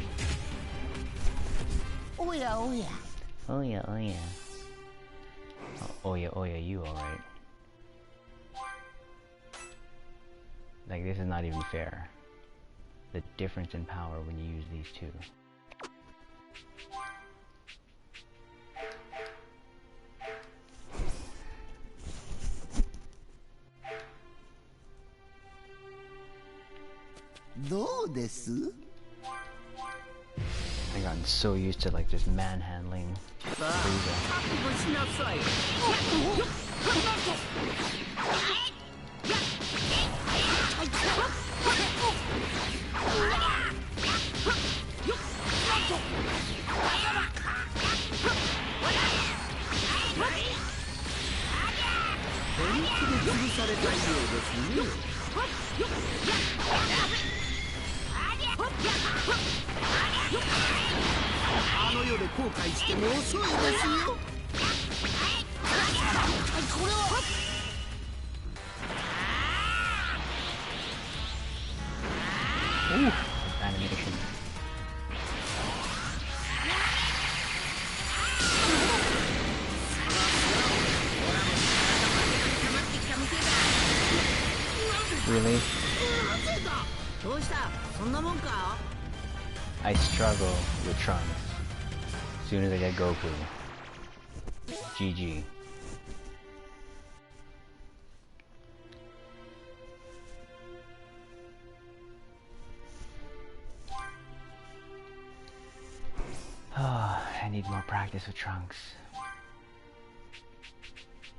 Oh yeah, oh yeah. Oh yeah, oh yeah. Oh yeah, you alright. Like, this is not even fair. The difference in power when you use these two. I've gotten so used to like just manhandling Frieza. Ooh, animation. Really? I struggle with Trunks. As soon as I get Goku. GG. I need more practice with Trunks.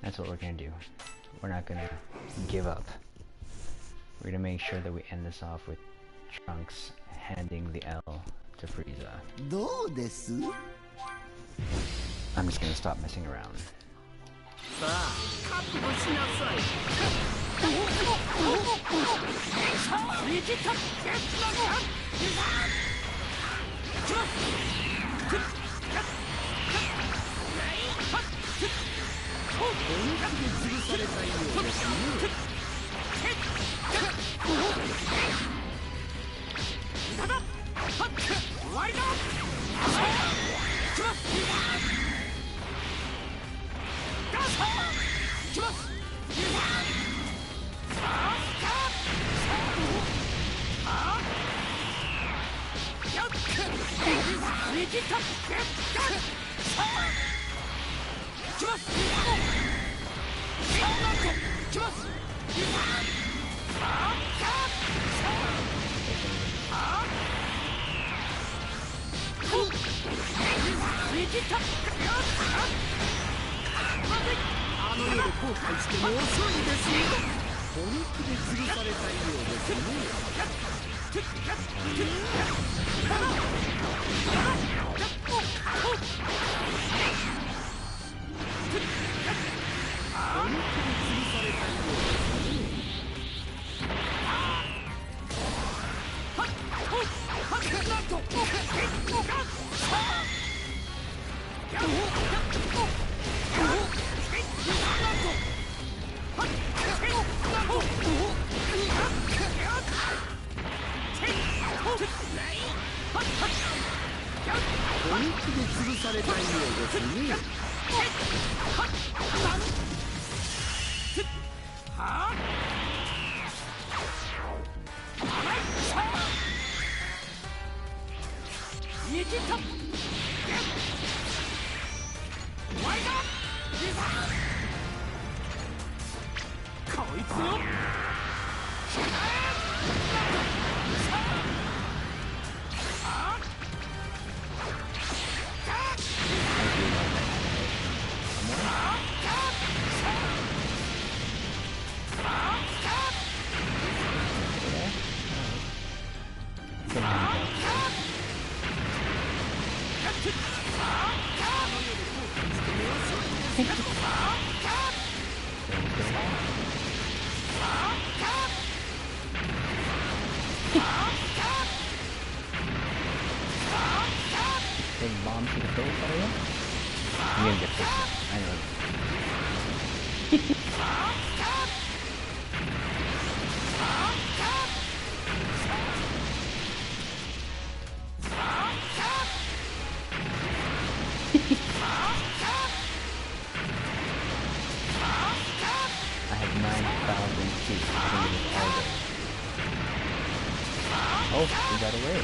That's what we're gonna do. We're not gonna give up. We're gonna make sure that we end this off with Trunks handing the L to Frieza. I'm just gonna stop messing around. あの世で後悔しても遅いですよ。本気で潰されたいようですね。本気で潰されたいようですね。こいつよ。Big bomb to the face area? You're gonna get pissed off. I know it. I have 9,000 feet. I can do this all day. Oh, we got away.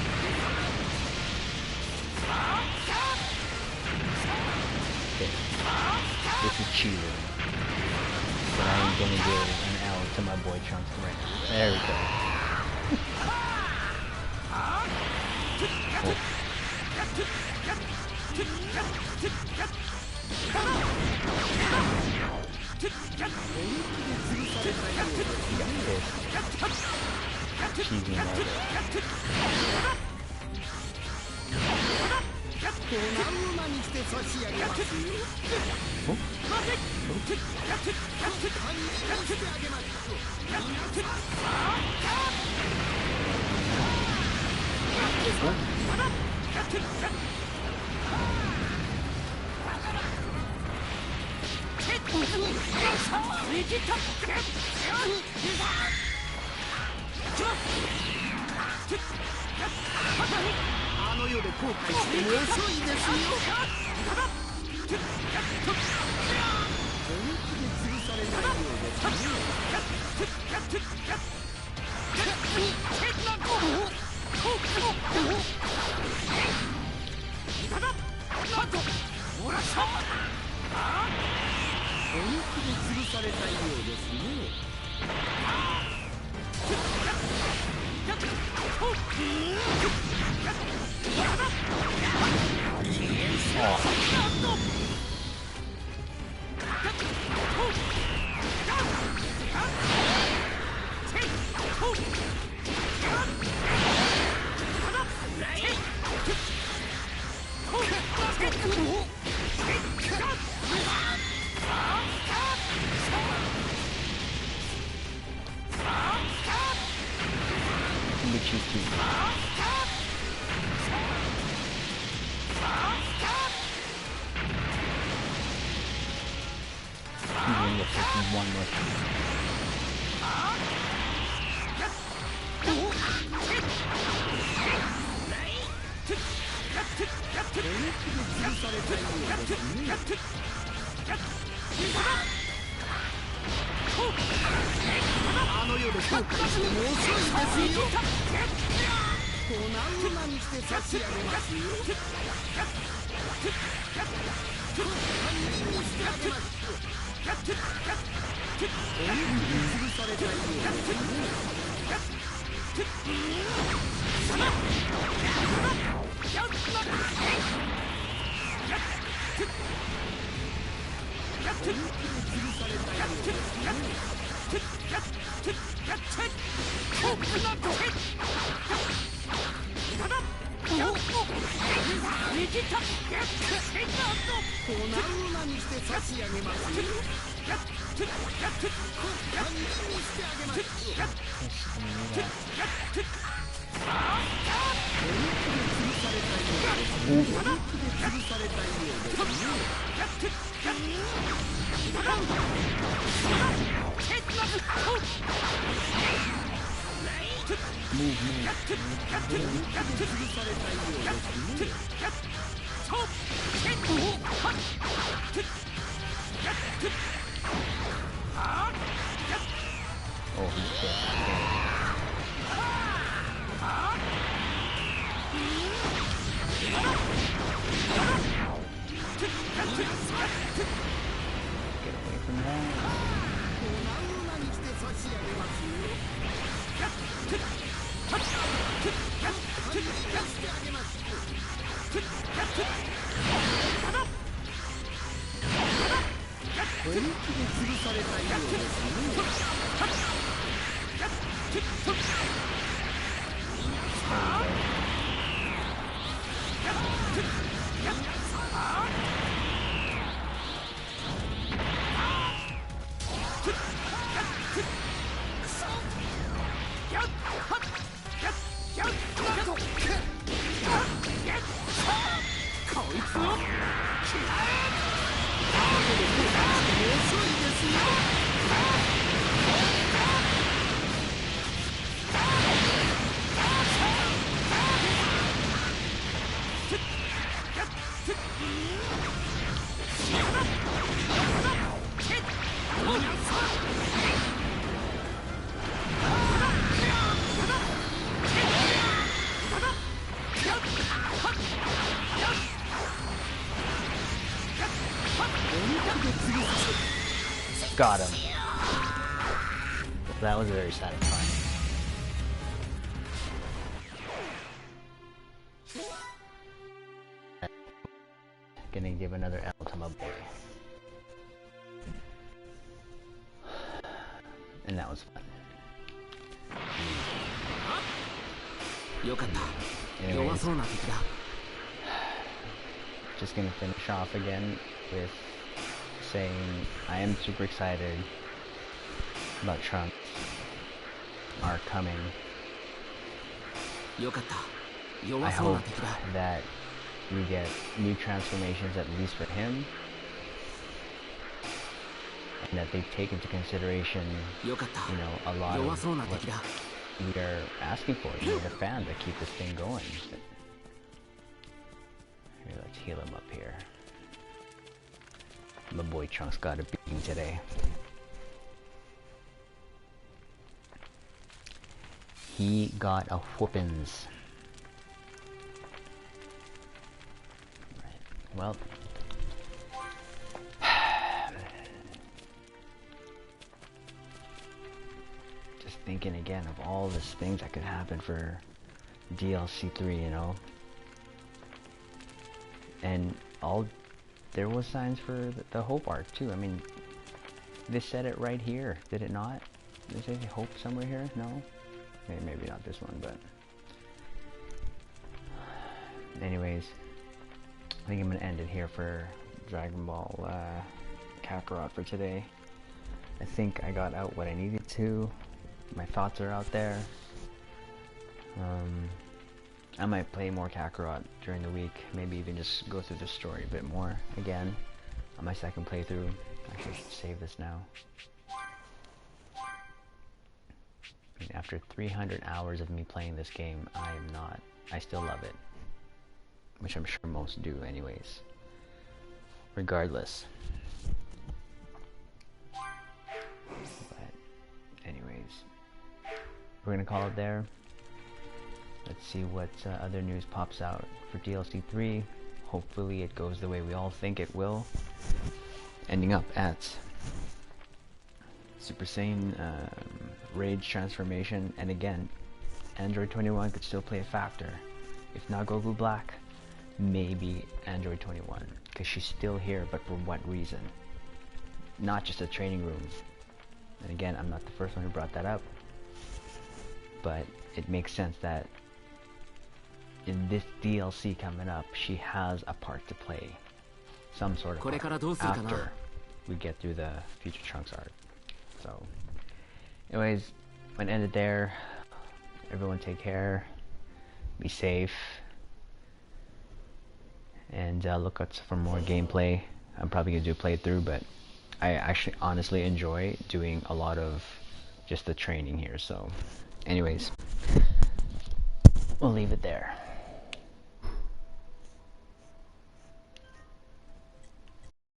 Okay. This is cheating. But I am gonna give an L to my boy Trunks right now. There we go. Oh. He got pissed. Cheesy mode. ドナムマにして差し上げますよ。お？堪忍してあげます。あの世で後悔しても遅いですよ。本気で潰されないようですね。本気で潰されたいようですね。One more time. 粉々にして差し上げますよ。粉々にしてあげますよ。お肉で潰されたようですね。お肉で潰されたようですね。Oh, he's dead. Get away from that. Got him. That was very satisfying. Gonna give another L to my boy. And that was fun. Anyways, just gonna finish off again with saying I am super excited about Trunks are coming. I hope that we get new transformations at least for him, and that they take into consideration, you know, a lot of what we are asking for, you know, the fans that keep this thing going. Here, let's heal him up here. My boy Trunks got a beating today. He got a whoopins. Right. Well, just thinking again of all these things that could happen for DLC3, you know, and all. There was signs for the Hope arc too. I mean, they said it right here, did it not? Did they say Hope somewhere here? No? Maybe not this one, but... Anyways, I think I'm gonna end it here for Dragon Ball Kakarot for today. I think I got out what I needed to. My thoughts are out there. I might play more Kakarot during the week, maybe even just go through the story a bit more again on my second playthrough. Actually, I should save this now. I mean, after 300 hours of me playing this game, I still love it. Which I'm sure most do anyways. Regardless. But anyways, we're gonna call it there. Let's see what other news pops out for DLC3. Hopefully it goes the way we all think it will. Ending up at Super Saiyan Rage transformation. And again, Android 21 could still play a factor. If not Goku Black, maybe Android 21. Because she's still here, but for what reason? Not just a training room. And again, I'm not the first one who brought that up. But it makes sense that in this DLC coming up, she has a part to play. Some sort of part after we get through the Future Trunks arc. So, anyways, I'm gonna end it there. Everyone take care. Be safe. And look out for more gameplay. I'm probably gonna do a playthrough, but I actually honestly enjoy doing a lot of just the training here. So anyways, we'll leave it there.